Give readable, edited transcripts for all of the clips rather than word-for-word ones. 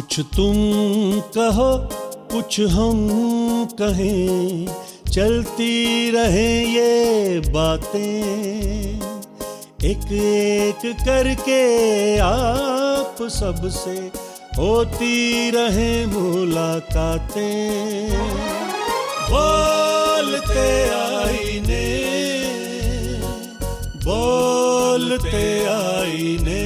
कुछ तुम कहो कुछ हम कहें, चलती रहे ये बातें, एक एक करके आप सबसे होती रहे मुलाकातें। बोलते आईने, बोलते आईने।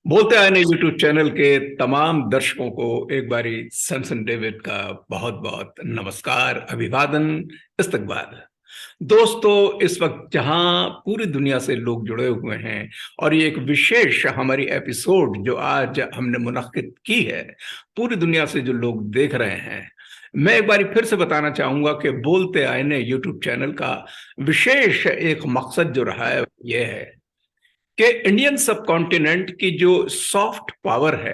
बोलते आए ने यूट्यूब चैनल के तमाम दर्शकों को एक बारी सैमसन डेविड का बहुत बहुत नमस्कार, अभिवादन, इस्तकबाल। दोस्तों, इस वक्त जहां पूरी दुनिया से लोग जुड़े हुए हैं और ये एक विशेष हमारी एपिसोड जो आज हमने मुनक्किद की है, पूरी दुनिया से जो लोग देख रहे हैं, मैं एक बारी फिर से बताना चाहूंगा कि बोलते आए ने यूट्यूब चैनल का विशेष एक मकसद जो रहा है यह है कि इंडियन सब कॉन्टिनेंट की जो सॉफ्ट पावर है,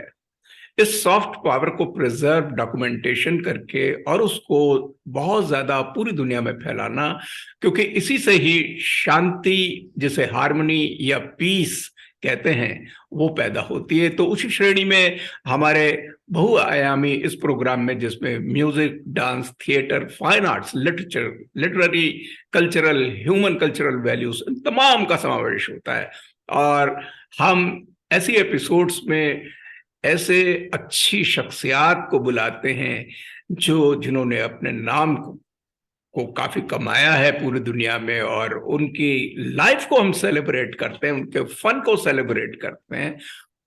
इस सॉफ्ट पावर को प्रिजर्व, डॉक्यूमेंटेशन करके और उसको बहुत ज्यादा पूरी दुनिया में फैलाना, क्योंकि इसी से ही शांति, जिसे हार्मनी या पीस कहते हैं, वो पैदा होती है। तो उसी श्रेणी में हमारे बहुआयामी इस प्रोग्राम में, जिसमें music, dance, theatre, fine arts, literature, literary, cultural, human cultural values, तमाम का समावेश होता है। और हम ऐसी एपिसोड्स में ऐसे अच्छी शख्सियात को बुलाते हैं जिन्होंने अपने नाम को काफी कमाया है पूरी दुनिया में, और उनकी लाइफ को हम सेलिब्रेट करते हैं, उनके फन को सेलिब्रेट करते हैं,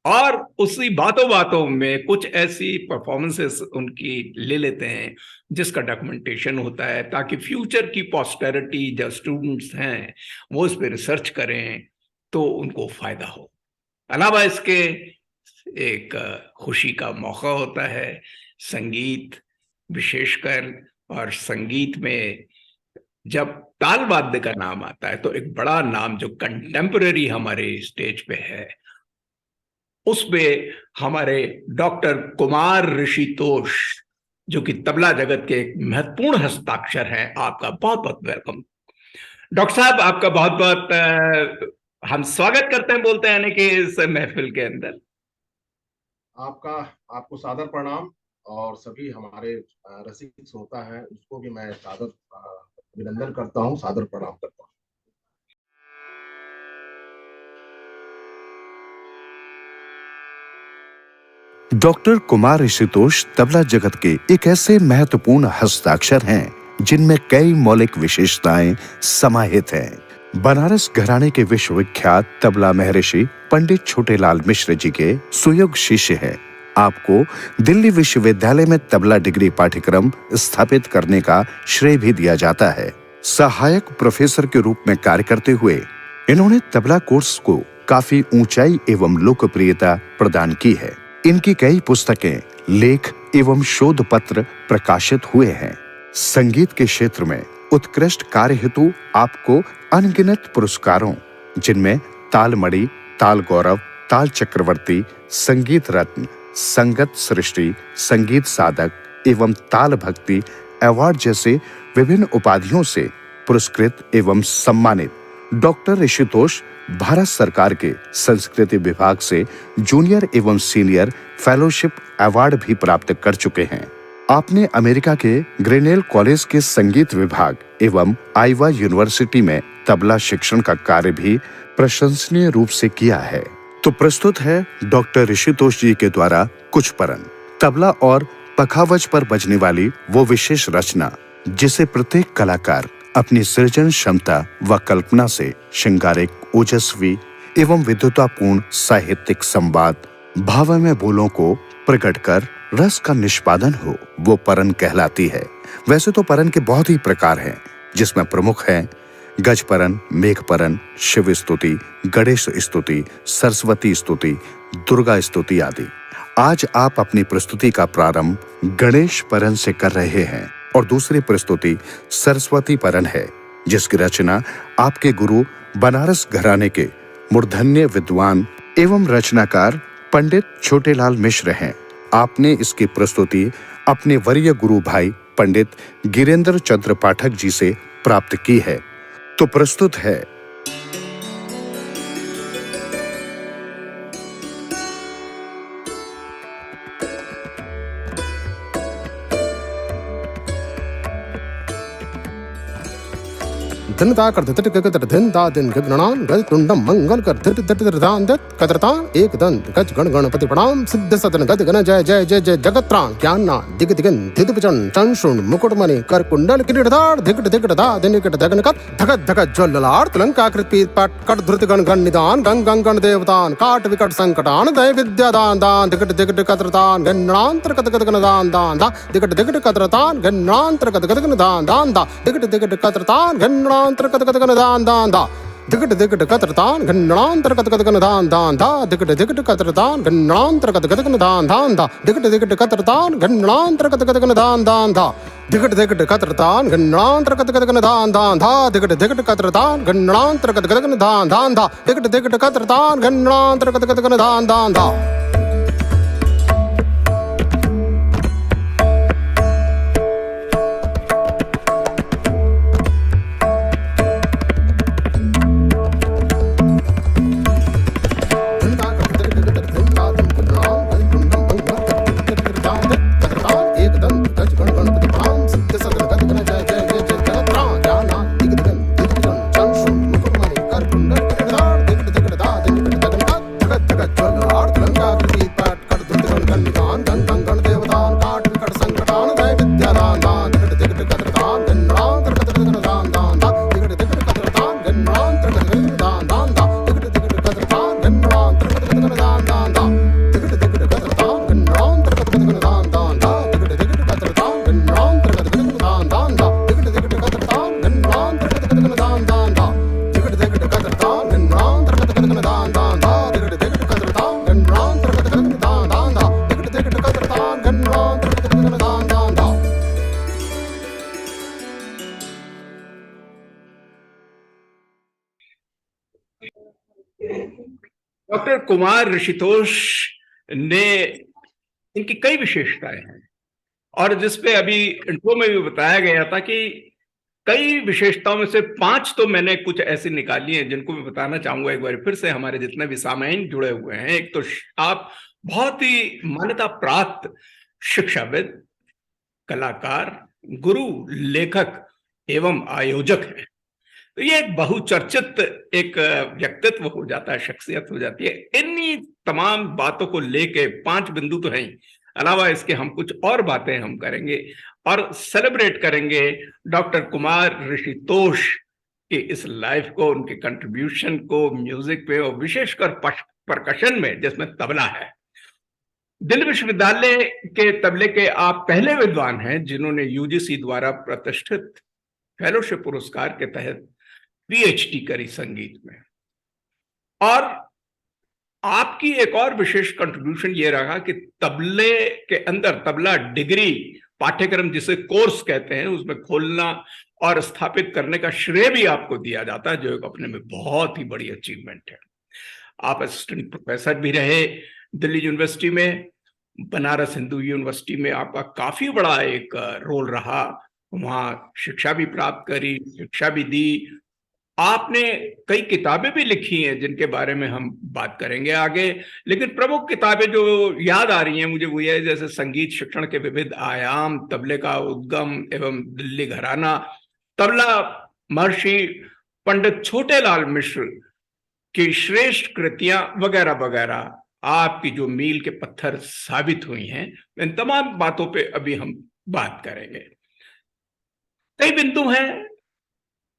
और उसी बातों बातों में कुछ ऐसी परफॉर्मेंसेस उनकी ले लेते हैं जिसका डॉक्यूमेंटेशन होता है, ताकि फ्यूचर की पोस्टेरिटी, जो स्टूडेंट्स हैं, वो इस पर रिसर्च करें तो उनको फायदा हो। अलावा इसके एक खुशी का मौका होता है संगीत विशेषकर, और संगीत में जब ताल वाद्य का नाम आता है तो एक बड़ा नाम जो कंटेम्पररी हमारे स्टेज पे है, उसमें हमारे डॉक्टर कुमार ऋषितोष, जो कि तबला जगत के एक महत्वपूर्ण हस्ताक्षर हैं। आपका बहुत बहुत वेलकम डॉक्टर साहब, आपका बहुत बहुत हम स्वागत करते हैं बोलते हैं कि इस महफिल के अंदर। आपको सादर प्रणाम, और सभी हमारे रसिक श्रोता हैं उसको भी मैं सादर अभिनंदन करता हूं, सादर प्रणाम करता हूं। डॉक्टर कुमार ऋषितोष तबला जगत के एक ऐसे महत्वपूर्ण हस्ताक्षर हैं जिनमें कई मौलिक विशेषताएं समाहित हैं। बनारस घराने के विश्वविख्यात तबला महर्षि पंडित छोटेलाल मिश्र जी के सुयोग्य शिष्य हैं। आपको दिल्ली विश्वविद्यालय में तबला डिग्री पाठ्यक्रम स्थापित करने का श्रेय भी दिया जाता है। सहायक प्रोफेसर के रूप में कार्य करते हुए इन्होंने तबला कोर्स को काफी ऊंचाई एवं लोकप्रियता प्रदान की है। इनकी कई पुस्तकें, लेख एवं शोध पत्र प्रकाशित हुए हैं। संगीत के क्षेत्र में उत्कृष्ट कार्य हेतु आपको अनगिनत पुरस्कारों, जिनमें तालमणि, ताल गौरव, ताल चक्रवर्ती, संगीत रत्न, संगत सृष्टि, संगीत साधक एवं ताल भक्ति अवार्ड जैसे विभिन्न उपाधियों से पुरस्कृत एवं सम्मानित डॉक्टर ऋषितोष भारत सरकार के संस्कृति विभाग से जूनियर एवं सीनियर फेलोशिप अवार्ड भी प्राप्त कर चुके हैं। आपने अमेरिका के ग्रेनेल कॉलेज के संगीत विभाग एवं आइवा यूनिवर्सिटी में तबला शिक्षण का कार्य भी प्रशंसनीय रूप से किया है। तो प्रस्तुत है डॉक्टर ऋषितोष जी के द्वारा कुछ परन, तबला और पखावज पर बजने वाली वो विशेष रचना जिसे प्रत्येक कलाकार अपनी सृजन क्षमता व कल्पना से श्रृंगारिक, ओजस्वी एवं विद्वतापूर्ण साहित्यिक संवाद, भावमय बोलों को प्रकट कर रस का निष्पादन हो, वो परन कहलाती है। वैसे तो परन के बहुत ही प्रकार हैं, जिसमें प्रमुख हैं गज परन, मेघ परन, शिव स्तुति, गणेश स्तुति, सरस्वती स्तुति, दुर्गा स्तुति आदि। आज आप अपनी प्रस्तुति का प्रारंभ गणेश परन से कर रहे हैं और दूसरी प्रस्तुति सरस्वती परन है। जिसकी रचना आपके गुरु बनारस घराने के मूर्धन्य विद्वान एवं रचनाकार पंडित छोटेलाल मिश्र हैं। आपने इसकी प्रस्तुति अपने वरीय गुरु भाई पंडित गिरेंद्र चंद्र पाठक जी से प्राप्त की है। तो प्रस्तुत है धन ता कर धट गगत धन ता दिन गगनान गज तुंडम मंगल कर धट धट धन दत कतरतान एक दन गज गण गणपति प्रणाम सिद्ध सदन गज गण जय जय जय जय जगत्राण ज्ञानना दिग दिगन धिद पचन चंशुण मुकुटमणि कर कुंडल किरीटधार धिकट धिकट धा दिनिकट धगन कत धगत धगत ज्वललार तुलंकाकृत पीत पाट कट धृत गण गण निदान गंग गंग गण देवतान काट विकट संकटान दय विद्या दान दान धिकट धिकट कतरतान गणांतर कत कत गण दान दान दा धिकट धिकट कतरतान गणांतर कत कत गण दान दान दा धिकट धिकट कतरतान गण कत कत गण दान दान दा धिकट धिकट कतरतान गणांतर कत कत गण दान दान दा धिकट धिकट कतरतान गणांतर कत कत गण दान दान दा धिकट धिकट कतरतान गणांतर कत कत गण दान दान दा धिकट धिकट कतरतान गणांतर कत कत गण दान दान दा धिकट धिकट कतरतान गणांतर कत कत गण दान दान दा धिकट धिकट कतरतान गणांतर कत कत गण दान दान दा। डॉक्टर कुमार ऋषितोष ने इनकी कई विशेषताएं हैं और जिसपे अभी इंट्रो में भी बताया गया था कि कई विशेषताओं में से 5 तो मैंने कुछ ऐसी निकाली हैं जिनको मैं बताना चाहूंगा एक बार फिर से हमारे जितने भी सामाइन जुड़े हुए हैं। एक तो आप बहुत ही मान्यता प्राप्त शिक्षाविद, कलाकार, गुरु, लेखक एवं आयोजक हैं। तो ये एक बहुचर्चित एक व्यक्तित्व हो जाता है, शख्सियत हो जाती है। इन्हीं तमाम बातों को लेके 5 बिंदु तो हैं, अलावा इसके हम कुछ और बातें हम करेंगे और सेलिब्रेट करेंगे डॉक्टर कुमार ऋषितोष की इस लाइफ को, उनके कंट्रीब्यूशन को म्यूजिक पे और विशेषकर परकशन में जिसमें तबला है। दिल्ली विश्वविद्यालय के तबले के आप पहले विद्वान हैं जिन्होंने यूजीसी द्वारा प्रतिष्ठित फेलोशिप पुरस्कार के तहत पीएचडी करी संगीत में। और आपकी एक और विशेष कंट्रीब्यूशन ये रहा कि तबले के अंदर तबला डिग्री पाठ्यक्रम जिसे कोर्स कहते हैं उसमें खोलना और स्थापित करने का श्रेय भी आपको दिया जाता है, जो एक अपने में बहुत ही बड़ी अचीवमेंट है। आप असिस्टेंट प्रोफेसर भी रहे दिल्ली यूनिवर्सिटी में, बनारस हिंदू यूनिवर्सिटी में आपका काफी बड़ा एक रोल रहा, वहां शिक्षा भी प्राप्त करी, शिक्षा भी दी। आपने कई किताबें भी लिखी हैं जिनके बारे में हम बात करेंगे आगे, लेकिन प्रमुख किताबें जो याद आ रही हैं मुझे वो ये, जैसे संगीत शिक्षण के विविध आयाम, तबले का उद्गम एवं दिल्ली घराना, तबला महर्षि पंडित छोटेलाल मिश्र की श्रेष्ठ कृतियां वगैरह वगैरह आपकी जो मील के पत्थर साबित हुई हैं। इन तमाम बातों पे अभी हम बात करेंगे। कई बिंदु हैं।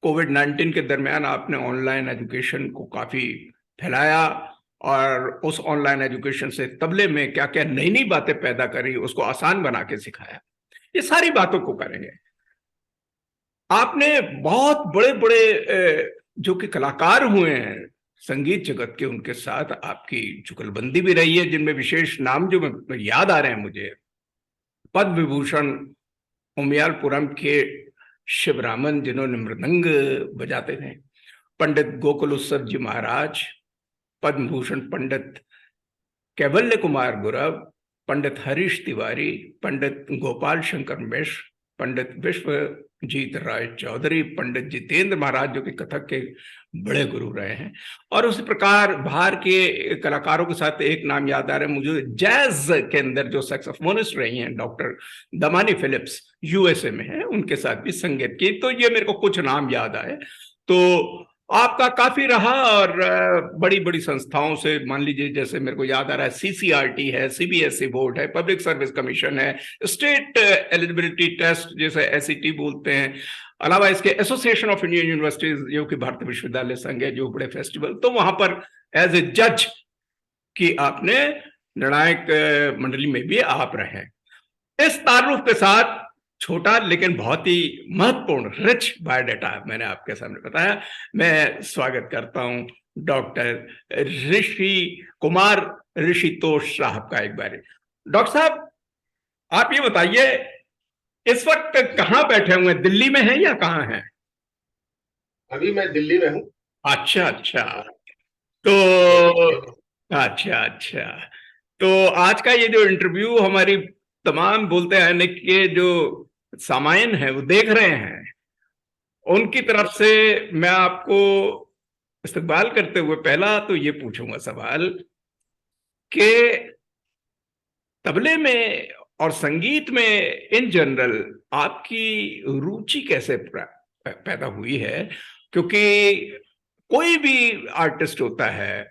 कोविड-19 के दरमियान आपने ऑनलाइन एजुकेशन को काफी फैलाया और उस ऑनलाइन एजुकेशन से तबले में क्या क्या नई नई बातें पैदा करी, उसको आसान बना के सिखाया। ये सारी बातों को करेंगे। आपने बहुत बड़े बड़े जो कि कलाकार हुए हैं संगीत जगत के, उनके साथ आपकी जुगलबंदी भी रही है, जिनमें विशेष नाम जो याद आ रहे हैं मुझे, पद्म विभूषण उमियालपुरम के शिवरामन जिन्होंने मृदंग बजाते थे, पंडित गोकुल उत्सव जी महाराज, पद्म भूषण पंडित कैवल्य कुमार गुरव, पंडित हरीश तिवारी, पंडित गोपाल शंकर मिश्र, पंडित विश्वजीत राय चौधरी, पंडित जितेंद्र महाराज जो कि कथक के बड़े गुरु रहे हैं। और उसी प्रकार बाहर के कलाकारों के साथ एक नाम याद आ रहा है मुझे, जैज के अंदर जो सैक्सोफोनिस्ट रही हैं डॉक्टर दमानी फिलिप्स, यूएसए में है, उनके साथ भी संगीत की। तो ये मेरे को कुछ नाम याद आए। तो आपका काफी रहा, और बड़ी बड़ी संस्थाओं से, मान लीजिए जैसे मेरे को याद आ रहा है सीसीआरटी है, सीबीएसई बोर्ड है, पब्लिक सर्विस कमीशन है, स्टेट एलिजिबिलिटी टेस्ट जैसे एसईटी बोलते हैं, अलावा इसके एसोसिएशन ऑफ इंडियन यूनिवर्सिटीज जो कि भारतीय विश्वविद्यालय संघ है, जो बड़े फेस्टिवल, तो वहां पर एज ए जज की आपने निर्णायक मंडली में भी आप रहे। इस तारुफ के साथ छोटा लेकिन बहुत ही महत्वपूर्ण रिच बायोडाटा मैंने आपके सामने बताया। मैं स्वागत करता हूं डॉक्टर ऋषि कुमार ऋषितोष साहब का एक बार। डॉक्टर साहब, आप ये बताइए, इस वक्त कहाँ बैठे हुए हैं? दिल्ली में हैं या कहाँ हैं? अभी मैं दिल्ली में हूँ। अच्छा अच्छा, तो अच्छा, तो आज का ये जो इंटरव्यू हमारी तमाम बोलते हैं कि जो सामायन है वो देख रहे हैं, उनकी तरफ से मैं आपको इस्तकबाल करते हुए पहला तो ये पूछूंगा सवाल कि तबले में और संगीत में इन जनरल आपकी रुचि कैसे पैदा हुई है? क्योंकि कोई भी आर्टिस्ट होता है,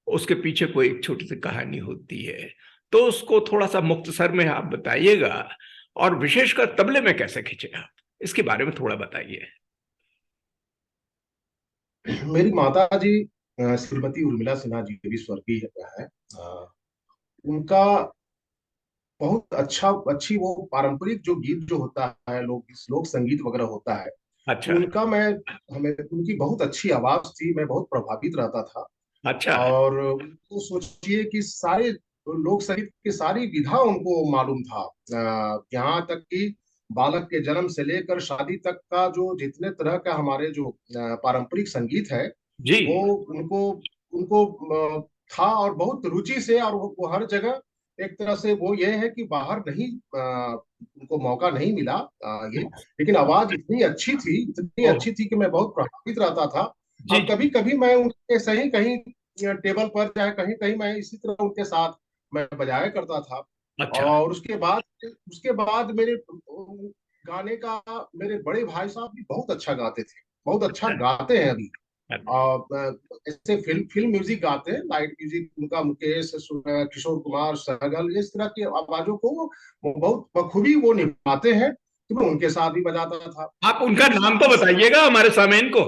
उसके पीछे कोई एक छोटी सी कहानी होती है, तो उसको थोड़ा सा मुख्तसर में आप बताइएगा, और विशेषकर तबले में कैसे खींचे आप, इसके बारे में थोड़ा बताइए। मेरी माता जी श्रीमती उर्मिला सिन्हा जी भी स्वर्गीय है। उनका बहुत अच्छी वो पारंपरिक जो गीत जो होता है, लोक संगीत वगैरह होता है, अच्छा हमें उनकी बहुत अच्छी आवाज थी। मैं बहुत प्रभावित रहता था। अच्छा और उनको सोचिए कि सारे लोक संगीत की सारी विधा उनको मालूम था। यहाँ तक कि बालक के जन्म से लेकर शादी तक का जो जितने तरह का हमारे जो पारंपरिक संगीत है, जी, वो उनको उनको था, और बहुत रुचि से। और वो हर जगह एक तरह से वो ये है कि बाहर नहीं, उनको मौका नहीं मिला ये, लेकिन आवाज इतनी ओह, अच्छी थी कि मैं बहुत प्रभावित रहता था। जी और कभी कभी मैं उनके सही कहीं टेबल पर, चाहे कहीं कहीं मैं इसी तरह उनके साथ मैं बजाया करता था। अच्छा और उसके बाद मेरे गाने का, मेरे बड़े भाई साहब भी बहुत अच्छा गाते थे, बहुत अच्छा गाते हैं अभी। ऐसे फिल्म म्यूजिक गाते हैं, लाइट म्यूजिक उनका मुकेश, किशोर कुमार सहगल, इस तरह की आवाजों को वो बहुत बखूबी वो निभाते हैं। तो मैं उनके साथ भी बजाता था। आप उनका नाम तो बताइएगा हमारे सामईन को,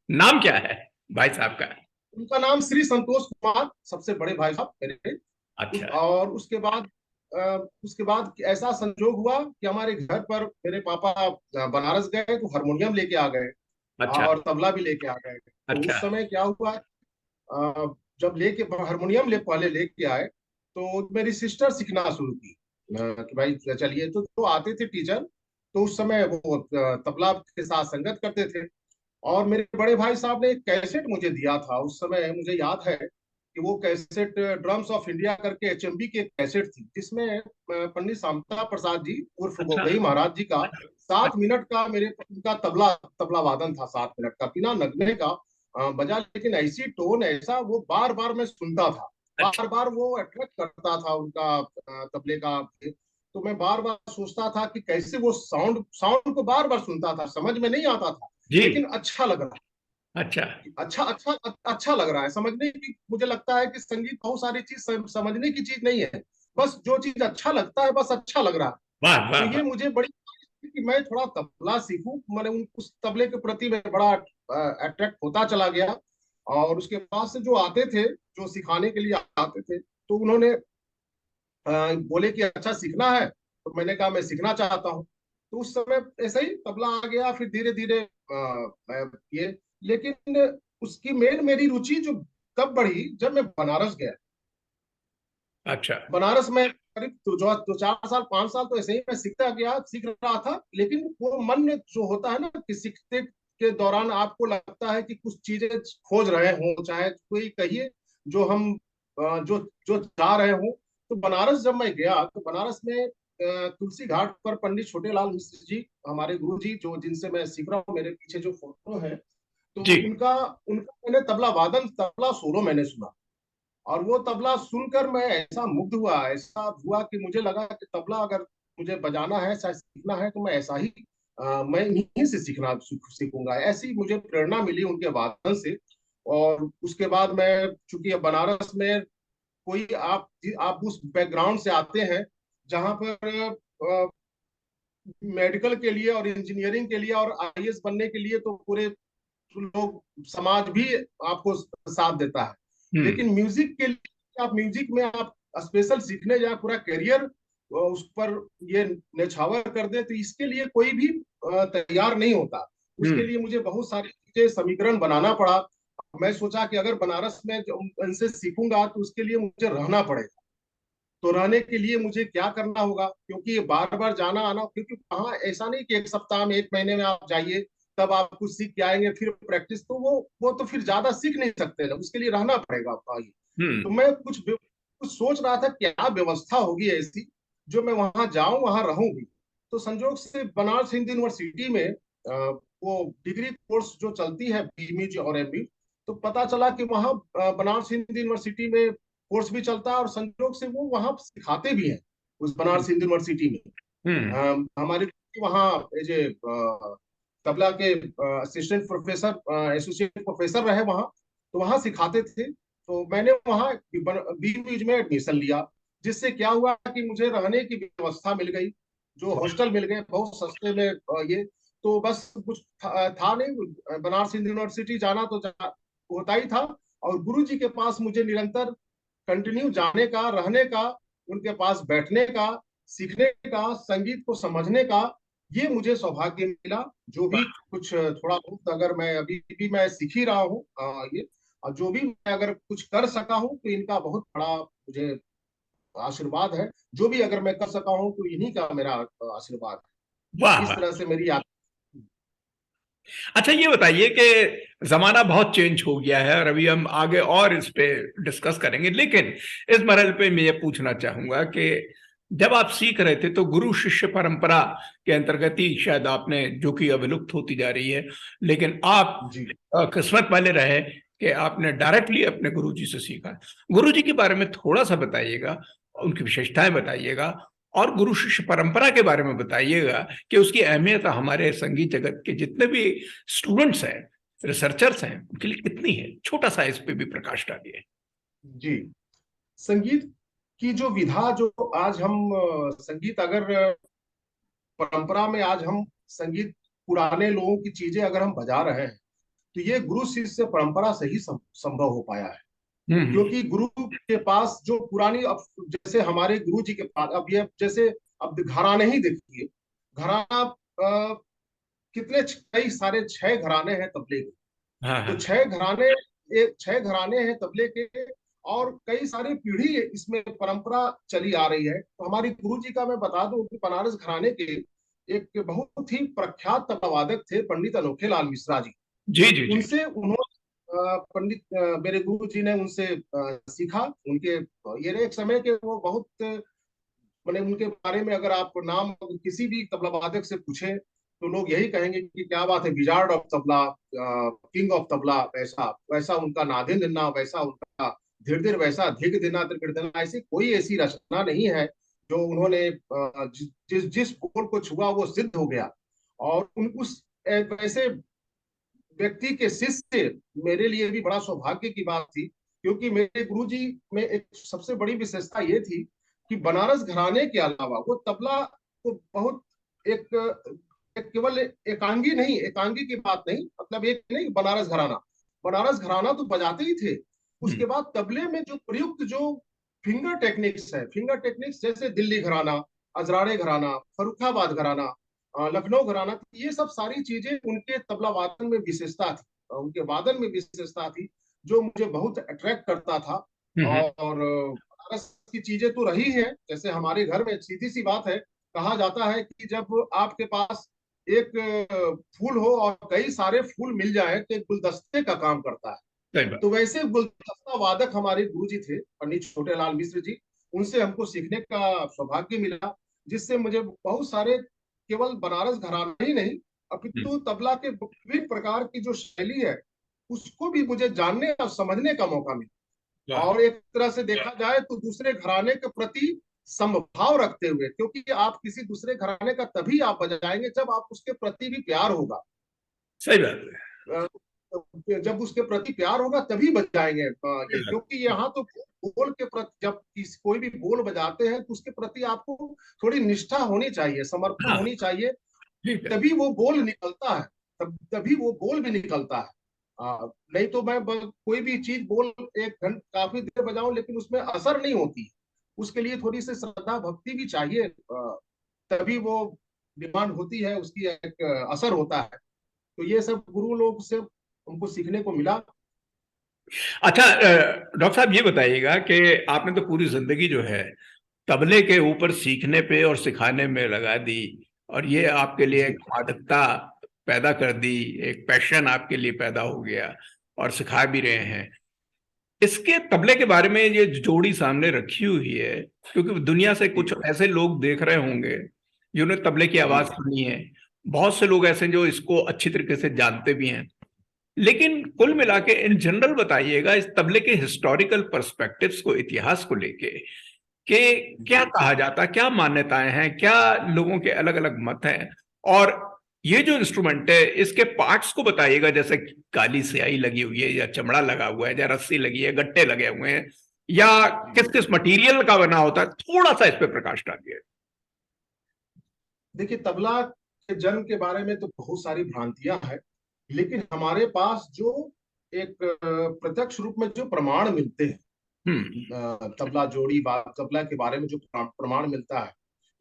नाम क्या है भाई साहब का? उनका नाम श्री संतोष कुमार, सबसे बड़े भाई साहब मेरे। अच्छा और उसके बाद ऐसा संजोग हुआ कि हमारे घर पर मेरे पापा बनारस गए तो हारमोनियम लेके आ गए, अच्छा और तबला भी लेके आ गए। तो अच्छा उस समय क्या हुआ, जब हारमोनियम पहले लेके आए, तो मेरी सिस्टर सीखना शुरू की कि भाई चलिए। तो आते थे टीचर, तो उस समय वो तबला के साथ संगत करते थे। और मेरे बड़े भाई साहब ने एक कैसेट मुझे दिया था। उस समय मुझे याद है कि वो कैसेट ड्रम्स ऑफ इंडिया करके एचएमबी की एक कैसेट थी, जिसमें पंडित शांता प्रसाद जी उर्फ अच्छा गोगई महाराज जी का 7 मिनट का उनका तबला वादन था। 7 मिनट का बिना नगमे का बजा, लेकिन ऐसी टोन, ऐसा वो बार बार मैं सुनता था, अच्छा बार बार वो अट्रैक्ट करता था उनका तबले का। तो मैं बार बार सोचता था कि कैसे वो साउंड को बार बार सुनता था, समझ में नहीं आता था, जी, लेकिन अच्छा लग रहा है। अच्छा अच्छा लग रहा है समझने की। मुझे लगता है कि संगीत बहुत सारी चीज समझने की चीज नहीं है, बस जो चीज अच्छा लगता है, बस अच्छा लग रहा है। वाह तो वाह ये वाह, मुझे बड़ी कि मैं थोड़ा तबला सीखूं। मैंने उस तबले के प्रति मैं बड़ा अट्रैक्ट होता चला गया। और उसके पास से जो आते थे, जो सिखाने के लिए आते थे, तो उन्होंने बोले कि अच्छा सीखना है, तो मैंने कहा मैं सीखना चाहता हूँ। तो उस समय ऐसे ही तबला आ गया, फिर धीरे धीरे ये। लेकिन उसकी मेरी रुचि जो कब बढ़ी, जब मैं बनारस गया। अच्छा बनारस में करीब दो 4 साल 5 साल तो ऐसे ही मैं सीख रहा था। लेकिन वो मन में जो होता है ना कि सीखते के दौरान आपको लगता है कि कुछ चीजें खोज रहे हो, चाहे कोई कहिए जो हम जो जो जा रहे हो। तो बनारस जब मैं गया तो बनारस में तुलसी घाट पर पंडित छोटेलाल मिश्र जी, हमारे गुरु जी, जो जिनसे मैं सीख रहा हूँ, मेरे पीछे जो फोटो है, तो जी। उनका उनका मैंने तबला सोलो मैंने सुना। और वो तबला सुनकर मैं ऐसा मुग्ध हुआ, ऐसा हुआ कि मुझे लगा कि तबला अगर मुझे बजाना है, शायद सीखना है, तो मैं ऐसा ही मैं इन्हीं से सीखूंगा। ऐसी मुझे प्रेरणा मिली उनके वादन से। और उसके बाद मैं, चूंकि अब बनारस में कोई आप उस बैकग्राउंड से आते हैं जहां पर मेडिकल के लिए और इंजीनियरिंग के लिए और आईएएस बनने के लिए तो पूरे लोग, समाज भी आपको साथ देता है। हम्म। लेकिन म्यूजिक के लिए, आप म्यूजिक में आप स्पेशल सीखने जाए, पूरा करियर उस पर ये नेछावर कर दे, तो इसके लिए कोई भी तैयार नहीं होता। उसके हम्म। लिए मुझे बहुत सारी चीजें समीकरण बनाना पड़ा। मैं सोचा कि अगर बनारस में इनसे सीखूंगा तो उसके लिए मुझे रहना पड़ेगा। तो रहने के लिए मुझे क्या करना होगा, क्योंकि बार बार जाना आना, क्योंकि वहाँ ऐसा नहीं कि एक सप्ताह में, एक महीने में आप जाइए तब आप कुछ सीख के आएंगे फिर प्रैक्टिस, तो वो तो फिर ज्यादा सीख नहीं सकते ना, उसके लिए रहना पड़ेगा आपको आगे। तो हम्म। मैं कुछ सोच रहा था क्या व्यवस्था होगी ऐसी जो मैं वहां जाऊं, वहां रहूं भी। तो संजोग से बनारस हिंदू यूनिवर्सिटी में वो डिग्री कोर्स जो चलती है, बीमिज और एमबी, तो पता चला कि वहाँ बनारस हिंदू यूनिवर्सिटी में कोर्स भी चलता है, और संयोग से वो वहाँ सिखाते भी हैं उस बनारस हिंदू यूनिवर्सिटी में। हम्म। हमारे वहाँ जे तबला के असिस्टेंट प्रोफेसर, एसोसिएट प्रोफेसर रहे वहाँ, तो वहाँ सिखाते थे। तो मैंने वहाँ बीच में एडमिशन लिया, जिससे क्या हुआ कि मुझे रहने की व्यवस्था मिल गई, जो हॉस्टल मिल गए बहुत सस्ते में। ये तो बस कुछ था नहीं, बनारस हिंदू यूनिवर्सिटी जाना तो होता ही था। और गुरु जी के पास मुझे निरंतर कंटिन्यू जाने का, रहने का, उनके पास बैठने का, सीखने का, संगीत को समझने का, ये मुझे सौभाग्य मिला। जो भी कुछ थोड़ा बहुत अगर मैं अभी भी मैं सीख ही रहा हूँ ये, और जो भी मैं अगर कुछ कर सका हूँ तो इनका बहुत बड़ा मुझे आशीर्वाद है। जो भी अगर मैं कर सका हूँ तो इन्हीं का मेरा आशीर्वाद है। वाह। इस तरह से मेरी यात्रा। अच्छा, ये बताइए कि जमाना बहुत चेंज हो गया है और अभी हम आगे और इस पे डिस्कस करेंगे, लेकिन इस मरहले पे मैं ये पूछना चाहूंगा कि जब आप सीख रहे थे तो गुरु शिष्य परंपरा के अंतर्गत ही शायद आपने, जो कि अब विलुप्त होती जा रही है, लेकिन आप जी किस्मत वाले रहे कि आपने डायरेक्टली अपने गुरु जी से सीखा। गुरु जी के बारे में थोड़ा सा बताइएगा, उनकी विशेषताएं बताइएगा, और गुरु शिष्य परंपरा के बारे में बताइएगा कि उसकी अहमियत हमारे संगीत जगत के जितने भी स्टूडेंट्स हैं, रिसर्चर्स हैं, उनके लिए कितनी है। छोटा सा इस पे भी प्रकाश डालिए। जी। संगीत की जो विधा, जो आज हम संगीत अगर परंपरा में आज हम संगीत, पुराने लोगों की चीजें अगर हम बजा रहे हैं, तो ये गुरु शिष्य परंपरा से ही संभव हो पाया है। हम्म। क्योंकि गुरु के पास जो पुरानी, अब जैसे हमारे गुरु जी के पास, अब ये जैसे अब घराने ही देखिए, घराना कितने कई सारे 6 घराने हैं तबले के। हाँ तो हाँ। 6 घराने, 6 घराने हैं तबले के, और कई सारी पीढ़ी इसमें परंपरा चली आ रही है। तो हमारी गुरु जी का मैं बता दूं कि बनारस घराने के एक बहुत ही प्रख्यात तबला वादक थे पंडित अनोखे लाल मिश्रा जी। जी जी जी। उनसे उन्होंने पंडित मेरे गुरु जी ने उनसे सीखा। उनके ये एक समय के वो बहुत, मैंने उनके बारे में अगर आप नाम किसी भी तबला वादक से पूछे तो लोग यही कहेंगे कि क्या बात है, wizard of tabla, king of tabla, वैसा वैसा उनका नादिन दिना, वैसा उनका धीर धीर, वैसा धिक दिना त्रिकट दिना, ऐसी कोई ऐसी रचना नहीं है जो उन्होंने जिस बोल को छुआ वो सिद्ध हो गया। और उन उस वैसे व्यक्ति के शिष्य मेरे लिए भी बड़ा सौभाग्य की बात थी। क्योंकि मेरे गुरुजी में एक सबसे बड़ी विशेषता ये थी कि बनारस घराने के अलावा वो तबला को बहुत एक केवल एकांगी नहीं, एकांगी की बात नहीं, मतलब एक नहीं, बनारस घराना तो बजाते ही थे। उसके बाद तबले में जो प्रयुक्त जो फिंगर टेक्निक्स है, फिंगर टेक्निक्स जैसे दिल्ली घराना, अजराड़े घराना, फरुखाबाद घराना, लखनऊ घराना, ये सब सारी चीजें उनके तबला वादन में विशेषता थी, उनके वादन में विशेषता थी, जो मुझे बहुत अट्रैक्ट करता था। हम्म। और बनारस की चीजें तो रही हैं, जैसे हमारे घर में सीधी सी बात है, कहा जाता है कि जब आपके पास एक फूल हो और कई सारे फूल मिल जाए तो एक गुलदस्ते का काम करता है। सही बात। तो वैसे गुलदस्ता वादक हमारे गुरु जी थे, पंडित छोटेलाल मिश्र जी। उनसे हमको सीखने का सौभाग्य मिला, जिससे मुझे बहुत सारे, केवल बनारस घराना ही नहीं अपितु तबला के विभिन्न प्रकार की जो शैली है उसको भी मुझे जानने और समझने का मौका मिला। वाह। और एक तरह से देखा जाए तो दूसरे घराने के प्रति समभाव रखते हुए, क्योंकि आप किसी दूसरे घराने का तभी आप बजाएंगे जब आप उसके प्रति भी प्यार होगा। सही बात है। अ, जब उसके प्रति प्यार होगा तभी बजाएंगे ये, क्योंकि यहाँ तो बोल के प्रति, जब कोई भी बोल बजाते हैं तो उसके प्रति आपको थोड़ी निष्ठा होनी चाहिए, समर्पण हाँ, होनी चाहिए, ठीक है। तभी वो बोल निकलता है, तभी वो बोल भी निकलता है। नहीं तो मैं कोई भी चीज बोल एक घंटा काफी देर बजाऊं लेकिन उसमें असर नहीं होती। उसके लिए थोड़ी सी श्रद्धा भक्ति भी चाहिए, तभी वो डिमांड होती है, उसकी एक असर होता है। तो ये सब गुरु लोग से हमको सीखने को मिला। अच्छा, डॉक्टर साहब ये बताइएगा कि आपने तो पूरी जिंदगी जो है तबले के ऊपर सीखने पे और सिखाने में लगा दी, और ये आपके लिए जी एक मादकता पैदा कर दी, एक पैशन आपके लिए पैदा हो गया, और सिखा भी रहे हैं। इसके तबले के बारे में ये जोड़ी सामने रखी हुई है, क्योंकि दुनिया से कुछ ऐसे लोग देख रहे होंगे जिन्होंने तबले की आवाज जी सुनी है, बहुत से लोग ऐसे हैं जो इसको अच्छी तरीके से जानते भी हैं, लेकिन कुल मिला के इन जनरल बताइएगा इस तबले के हिस्टोरिकल पर्सपेक्टिव्स को, इतिहास को लेके, कि क्या कहा जाता है, क्या मान्यताएं हैं, क्या लोगों के अलग अलग मत हैं, और ये जो इंस्ट्रूमेंट है इसके पार्ट्स को बताइएगा, जैसे काली स्याही लगी हुई है, या चमड़ा लगा हुआ है, या रस्सी लगी है, गट्टे लगे हुए हैं, या किस किस मटेरियल का बना होता है, थोड़ा सा इस पे प्रकाश डालिए। देखिए, तबला के जन्म के बारे में तो बहुत सारी भ्रांतियां हैं, लेकिन हमारे पास जो एक प्रत्यक्ष रूप में जो प्रमाण मिलते हैं, तबला जोड़ी बात तबला के बारे में जो प्रमाण मिलता है,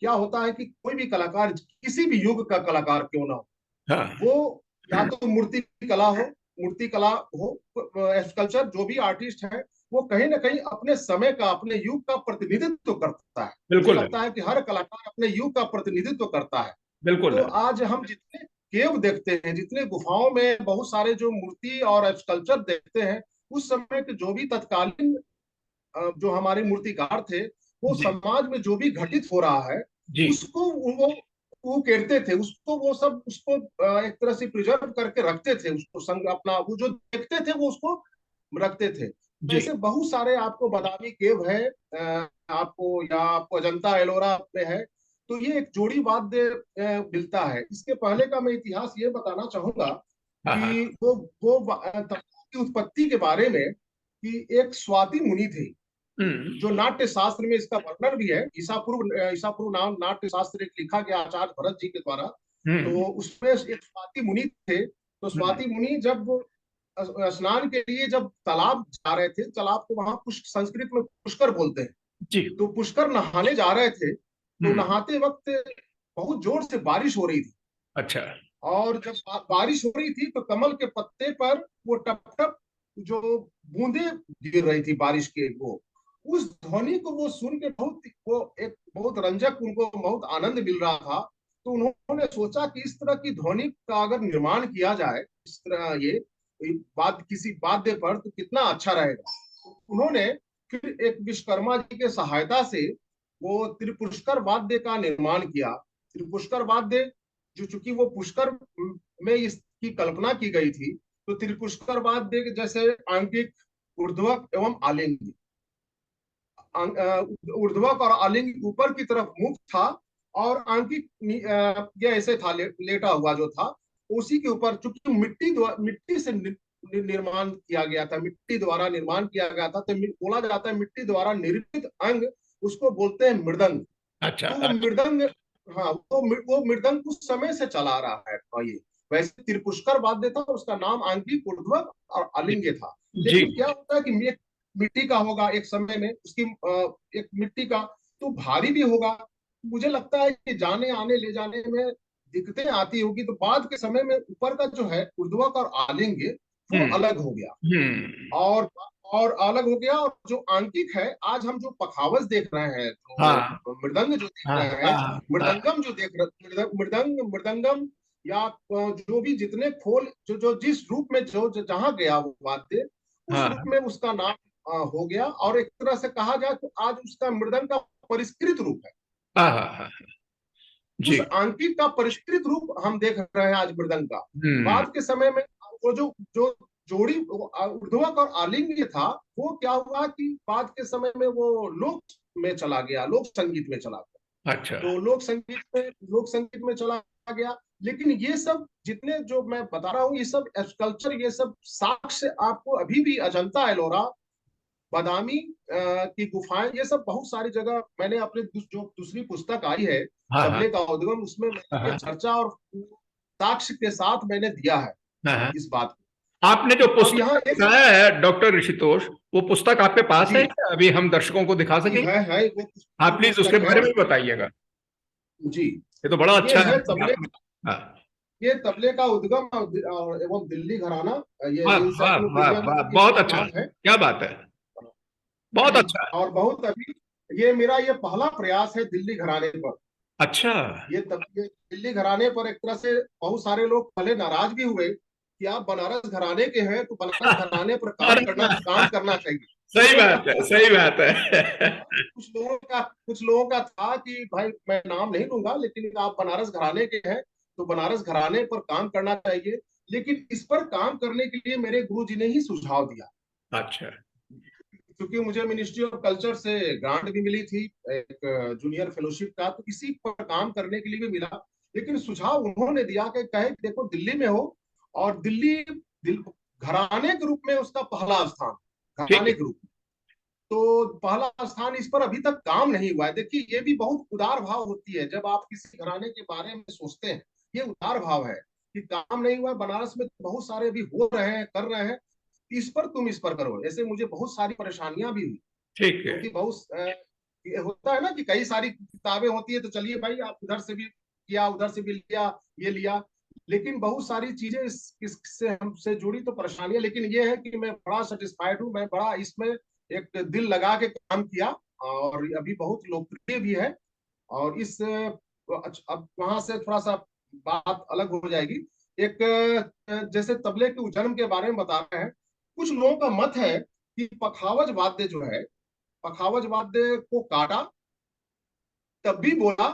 क्या होता है कि कोई भी कलाकार, किसी भी युग का कलाकार क्यों ना हो, हाँ। वो या तो मूर्ति कला हो, स्कल्पचर, जो भी आर्टिस्ट है वो कहीं ना कहीं अपने समय का, अपने युग का प्रतिनिधित्व करता है। मुझे बिल्कुल लगता है कि हर कलाकार अपने युग का प्रतिनिधित्व करता है। बिल्कुल तो आज हम जितने केव देखते हैं, जितने गुफाओं में बहुत सारे जो मूर्ति और स्कल्पचर देखते हैं, उस समय के जो भी तत्कालीन जो हमारे मूर्तिकार थे, वो जी समाज में जो भी घटित हो रहा है जी उसको वो कहते थे, उसको वो सब उसको एक तरह से प्रिजर्व करके रखते थे, उसको संग अपना वो जो देखते थे वो उसको रखते थे। जी। ऐसे बहुत सारे आपको बादामी केव है, आपको या आपको अजंता एलोरा में है। तो ये एक जोड़ी वाद्य मिलता है। इसके पहले का मैं इतिहास ये बताना चाहूंगा हाँ हाँ। कि वो तबला की उत्पत्ति के बारे में, कि एक स्वाति मुनि थे, जो नाट्य शास्त्र में इसका वर्णन भी है। ईसा पूर्व नाम नाट्य शास्त्र एक लिखा गया आचार्य भरत जी के द्वारा। तो हम्म उसमें एक स्वाति मुनि थे। तो हम्म स्वाति मुनि जब स्नान के लिए जब तालाब जा रहे थे, तालाब को वहां संस्कृत में पुष्कर बोलते हैं, जी। तो पुष्कर नहाने जा रहे थे। तो हम्म। नहाते वक्त बहुत जोर से बारिश हो रही थी, अच्छा। और जब बारिश हो रही थी तो कमल के पत्ते पर वो टप टप जो बूंदे गिर रही थी बारिश के, वो उस ध्वनि को वो सुन के बहुत रंजक, उनको बहुत आनंद मिल रहा था। तो उन्होंने सोचा कि इस तरह की ध्वनि का अगर निर्माण किया जाए, इस तरह ये किसी वाद्य पर, तो कितना अच्छा रहेगा। तो उन्होंने फिर एक विश्वकर्मा जी के सहायता से वो त्रिपुष्कर वाद्य का निर्माण किया। त्रिपुष्कर वाद्य, जो चूंकि वो पुष्कर में इसकी कल्पना की गई थी, तो त्रिपुष्कर वाद्य जैसे आंगिक, ऊर्ध्वक एवं आलिंग, ऊर्ध्वक और आलिंग ऊपर की तरफ मुख था, और आंगिक ये ऐसे था, लेटा हुआ जो था उसी के ऊपर, चूंकि मिट्टी से निर्माण किया गया था, मिट्टी द्वारा निर्माण किया गया था, तो बोला जाता है मिट्टी द्वारा निर्मित अंग उसको बोलते हैं मृदंग। अच्छा तो वो मृदंग, हाँ, वो मृदंग उस समय से चला रहा है। ये वैसे त्रिपुष्कर वाद्य था, उसका नाम आंगिक, ऊर्ध्वक और आलिंग्य था। जी। लेकिन क्या होता है कि एक मिट्टी का होगा एक समय में, उसकी एक मिट्टी का, तो भारी भी होगा। मुझे लगता है कि जाने आने ले जाने में दिक्कतें आती होगी, तो बाद के समय में ऊपर का जो है ऊर्ध्वक और आलिंग्य वो हम्म अलग हो गया। हम्म और और अलग हो गया। और जो आंकिक है, आज हम जो पखावज देख रहे हैं, हाँ जो मृदंग जो देख हाँ रहे हैं, हाँ हाँ मृदंगम जो देख रहे, मृदंगम या जो भी जितने खोल जो जो जिस रूप में जहां गया वो वाद्य, उस रूप हाँ में उसका नाम हो गया। और एक तरह से कहा जाए तो आज उसका मृदंग का परिष्कृत रूप है। हाँ हाँ हाँ, जी। उस आंकिक का परिष्कृत रूप हम देख रहे हैं आज मृदंग का। हम्म। बाद के समय में वो जो जो जोड़ी ऊर्ध्वक और आलिंग्य था, वो क्या हुआ कि बाद के समय में वो लोक में चला गया, लोक संगीत में चला गया। अच्छा। तो लोक संगीत में चला गया। लेकिन ये सब जितने जो मैं बता रहा हूँ, ये सब स्कल्पचर, ये सब साक्ष्य आपको अभी भी अजंता, एलोरा, बादामी की गुफाएं, ये सब बहुत सारी जगह मैंने अपने जो दूसरी पुस्तक आई है हाँ हाँ तबले का उद्गम, उसमें मैंने ये हाँ चर्चा और साक्ष्य के साथ मैंने दिया है हाँ हाँ। इस बात आपने जो को। अब यहाँ पुस्तक एक दिखाया है डॉक्टर ऋषितोष, वो पुस्तक आपके पास है जी क्या? अभी हम दर्शकों को दिखा जी सकेंगे? है, हाँ वो प्लीज उसके पुस्तक है बारे में भी बताइएगा। जी। ये तो बड़ा ये अच्छा है है तबले, आपने। हाँ ये तबले का उद्गम और एवं दिल्ली घराना, ये वाह वाह वाह इंसाइक्लोपीडिया में वाह, बहुत इसका अच्छा, नाम है। क्या बात है, बहुत अच्छा है। और बहुत अभी ये मेरा ये पहला प्रयास है दिल्ली घराने पर। अच्छा। ये दिल्ली घराने पर एक तरह से बहुत सारे लोग पहले नाराज भी हुए कि आप बनारस घराने के हैं, तो बनारस घराने पर अरे काम करना चाहिए। सही बात है, सही बात है। कुछ लोगों का था कि भाई मैं नाम नहीं लूंगा, लेकिन आप बनारस घराने के हैं तो बनारस घराने पर काम करना चाहिए। लेकिन इस पर काम करने के लिए मेरे गुरु जी ने ही सुझाव दिया, अच्छा। क्योंकि मुझे मिनिस्ट्री ऑफ कल्चर से ग्रांट भी मिली थी, एक जूनियर फेलोशिप का, तो इसी पर काम करने के लिए भी मिला। लेकिन सुझाव उन्होंने दिया कि कहे देखो दिल्ली में हो, और घराने के रूप में उसका पहला स्थान, ठीक घराने है। के रूप में, तो पहला स्थान इस पर अभी तक काम नहीं हुआ है। देखिए ये भी बहुत उदार भाव होती है जब आप किसी घराने के बारे में सोचते हैं, ये उदार भाव है कि काम नहीं हुआ है। बनारस में तो बहुत सारे अभी हो रहे हैं, कर रहे हैं, इस पर करो। ऐसे मुझे बहुत सारी परेशानियां भी हुई, ठीक है। क्योंकि बहुत ये होता है ना कि कई सारी किताबें होती है, तो चलिए भाई आप उधर से भी किया, उधर से भी लिया, ये लिया, लेकिन बहुत सारी चीजें इससे हमसे जुड़ी तो परेशानियां। लेकिन ये है कि मैं बड़ा सेटिस्फाइड हूँ, मैं बड़ा इसमें एक दिल लगा के काम किया, और अभी बहुत लोकप्रिय भी है। और अब वहां से थोड़ा सा बात अलग हो जाएगी। एक जैसे तबले के जन्म के बारे में बता रहे हैं, कुछ लोगों का मत है कि पखावज वाद्य जो है, पखावज वाद्य को काटा, तब भी बोला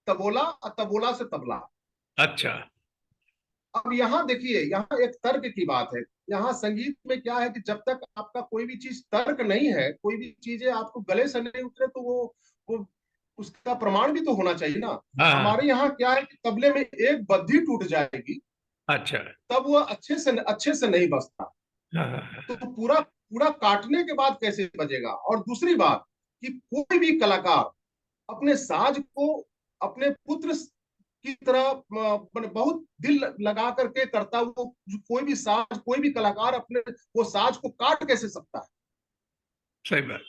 तबोला, और तबोला से तबला। अच्छा। अब यहाँ देखिए, यहाँ एक तर्क की बात है। यहाँ संगीत में क्या है कि जब तक आपका कोई भी चीज तर्क नहीं है, कोई भी चीजें आपको गले से नहीं उतरे, तो वो उसका प्रमाण भी तो होना चाहिए ना। हाँ हाँ, हमारे यहाँ क्या है कि तबले में एक बद्धी टूट जाएगी, अच्छा। तब वो अच्छे से नहीं बजता। हाँ हाँ हाँ, तो पूरा पूरा काटने के बाद कैसे बजेगा। और दूसरी बात कि कोई भी कलाकार अपने साज को अपने पुत्र की तरह बहुत दिल लगा करके करता, वो कोई भी साज, कोई भी कलाकार अपने वो साज को काट कैसे सकता है। सही बात।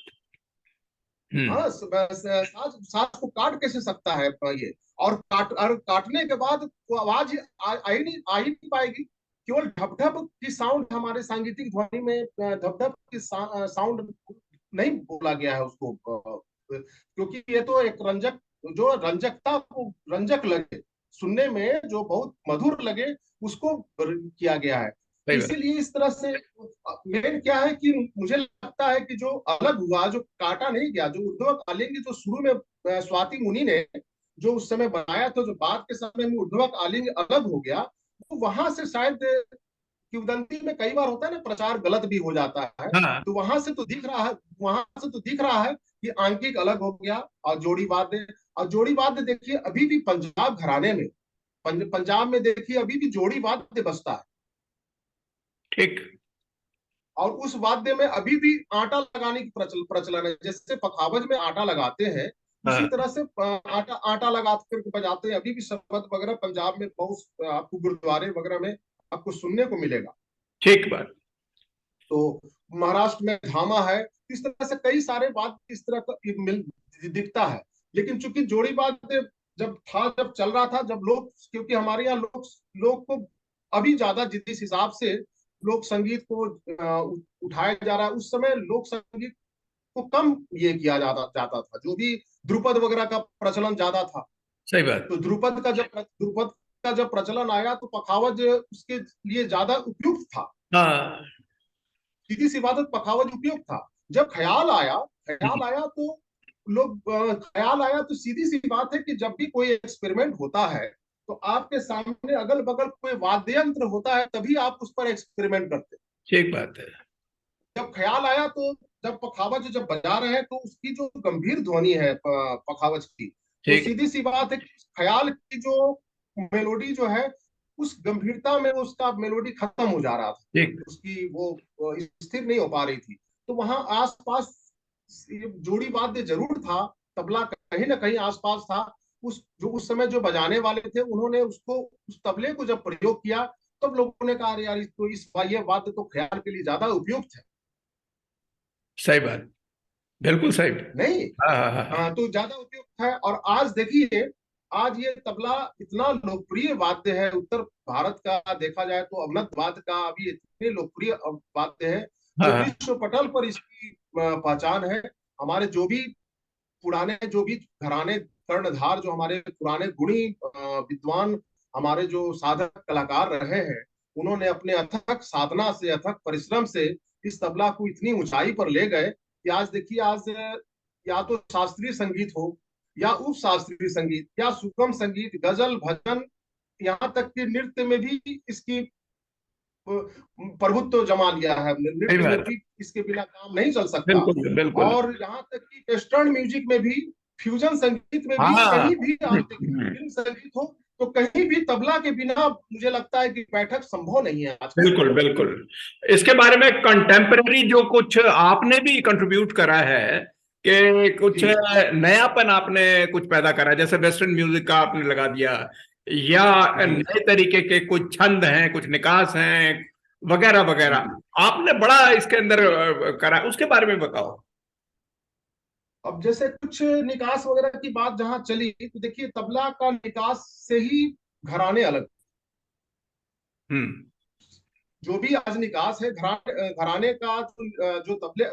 हम्म। हाँ, साज साज को काट कैसे सकता है ये। और काटने के बाद वो आवाज आ ही नहीं पाएगी। केवल ढप ढप की साउंड हमारे सांगीतिक ध्वनि में, ढप ढप की साउंड नहीं बोला गया है उसको, क्योंकि ये तो एक रंजक, जो रंजकता को रंजक लगे, सुनने में जो बहुत मधुर लगे, उसको किया गया है। सही बात। इसीलिए इस तरह से मेन क्या है कि मुझे लगता है कि जो अलग हुआ, जो काटा नहीं गया, जो उद्धव आलिंग जो शुरू में स्वाति मुनि ने जो उस समय बनाया था, जो बाद के समय में उद्धव आलिंग अलग हो गया, तो वहां से शायद किंवदंती में कई बार होता है ना, प्रचार गलत भी हो जाता है। हाँ तो वहां से तो दिख रहा है कि आंकिक अलग हो गया, और जोड़ी वाद्य देखिए अभी भी पंजाब घराने में, पंजाब में देखिए अभी भी जोड़ी वाद्य बजता है। ठीक। और उस वाद्य में अभी भी आटा लगाने की प्रचलन है। जैसे पखावज में आटा लगाते हैं, उसी हाँ तरह से आटा लगा करके बजाते हैं। अभी भी शबद वगैरह पंजाब में बहुत आपको गुरुद्वारे वगैरह में आपको सुनने को मिलेगा। ठीक बात। तो महाराष्ट्र में धामा है, इस तरह से कई सारे वाद्य इस तरह का दिखता है। लेकिन चूंकि जोड़ी वाद्य जब चल रहा था, जब लोग, क्योंकि हमारे यहाँ लोग को अभी ज्यादा जिस हिसाब से लोक संगीत को उठाया जा रहा है। उस समय लोक संगीत को कम ये किया जाता जाता था, जो भी ध्रुपद वगैरह का प्रचलन ज्यादा था। सही बात। तो ध्रुपद का जब प्रचलन आया तो पखावज उसके लिए ज्यादा उपयुक्त था। हाँ। सीधी सी बात है, पखावज उपयुक्त था। जब ख्याल आया तो ख्याल आया तो सीधी सी बात है कि जब भी कोई एक्सपेरिमेंट होता है तो आपके सामने अगल बगल कोई वाद्य यंत्र होता है, तभी आप उस पर एक्सपेरिमेंट करते हैं। ठीक बात है। जब ख्याल आया तो जब पखावज जब बजा रहे हैं तो उसकी जो गंभीर ध्वनि है पखावज की, तो ठीक। सीधी सी बात है कि ख्याल की जो मेलोडी जो है उस गंभीरता में उसका मेलोडी खत्म हो जा रहा था, ठीक। उसकी वो स्थिर नहीं हो पा रही थी। तो वहां आसपास जोड़ी वाद्य जरूर था, तबला कहीं ना कहीं आसपास था। उस समय जो बजाने वाले थे उन्होंने उसको उस तबले को जब प्रयोग किया तब लोगों ने कहा यार ये वाद्य तो ख्याल के लिए ज्यादा उपयुक्त है। सही बात, बिल्कुल सही। नहीं, हाँ हाँ हाँ हाँ। तो ज्यादा उपयुक्त है। और आज देखिए, आज ये तबला इतना लोकप्रिय वाद्य है, उत्तर भारत का देखा जाए तो अवनत वाद्य का अभी इतने लोकप्रिय वाद्य है हाँ जो हाँ। विश्व पटल पर इसकी पहचान है। हमारे जो भी घराने कर्णधार, जो हमारे पुराने गुणी विद्वान, हमारे जो साधक कलाकार रहे हैं, उन्होंने अपने अथक साधना से, अथक परिश्रम से इस तबला को इतनी ऊंचाई पर ले गए कि आज देखिए, आज या तो शास्त्रीय संगीत हो या उप शास्त्रीय संगीत या सुगम संगीत, गजल, भजन, यहाँ तक कि नृत्य में भी इसकी प्रभुत्व जमा लिया है। सही नृत्य में बात। भी इसके बिना काम नहीं चल सकता। बिल्कुल बिल्कुल। और यहाँ तक कि वेस्टर्न म्यूजिक में भी, फ्यूजन संगीत में भी, हाँ। कहीं भी आप देखिए, फिल्म संगीत हो तो कहीं भी तबला के बिना मुझे लगता है कि बैठक संभव नहीं है आज। बिल्कुल बिल्कुल। इसके बारे में कंटेम्पररी जो कुछ आपने भी कंट्रीब्यूट करा है कि कुछ नयापन आपने कुछ पैदा करा, जैसे वेस्टर्न म्यूजिक का आपने लगा दिया, या नए तरीके के कुछ छंद हैं, कुछ निकास हैं, वगैरह वगैरह, आपने बड़ा इसके अंदर करा, उसके बारे में बताओ। अब जैसे कुछ निकास वगैरह की बात जहां चली, तो देखिए तबला का निकास से ही घराने अलग। हम्म। जो भी आज निकास है घराने का, जो तबले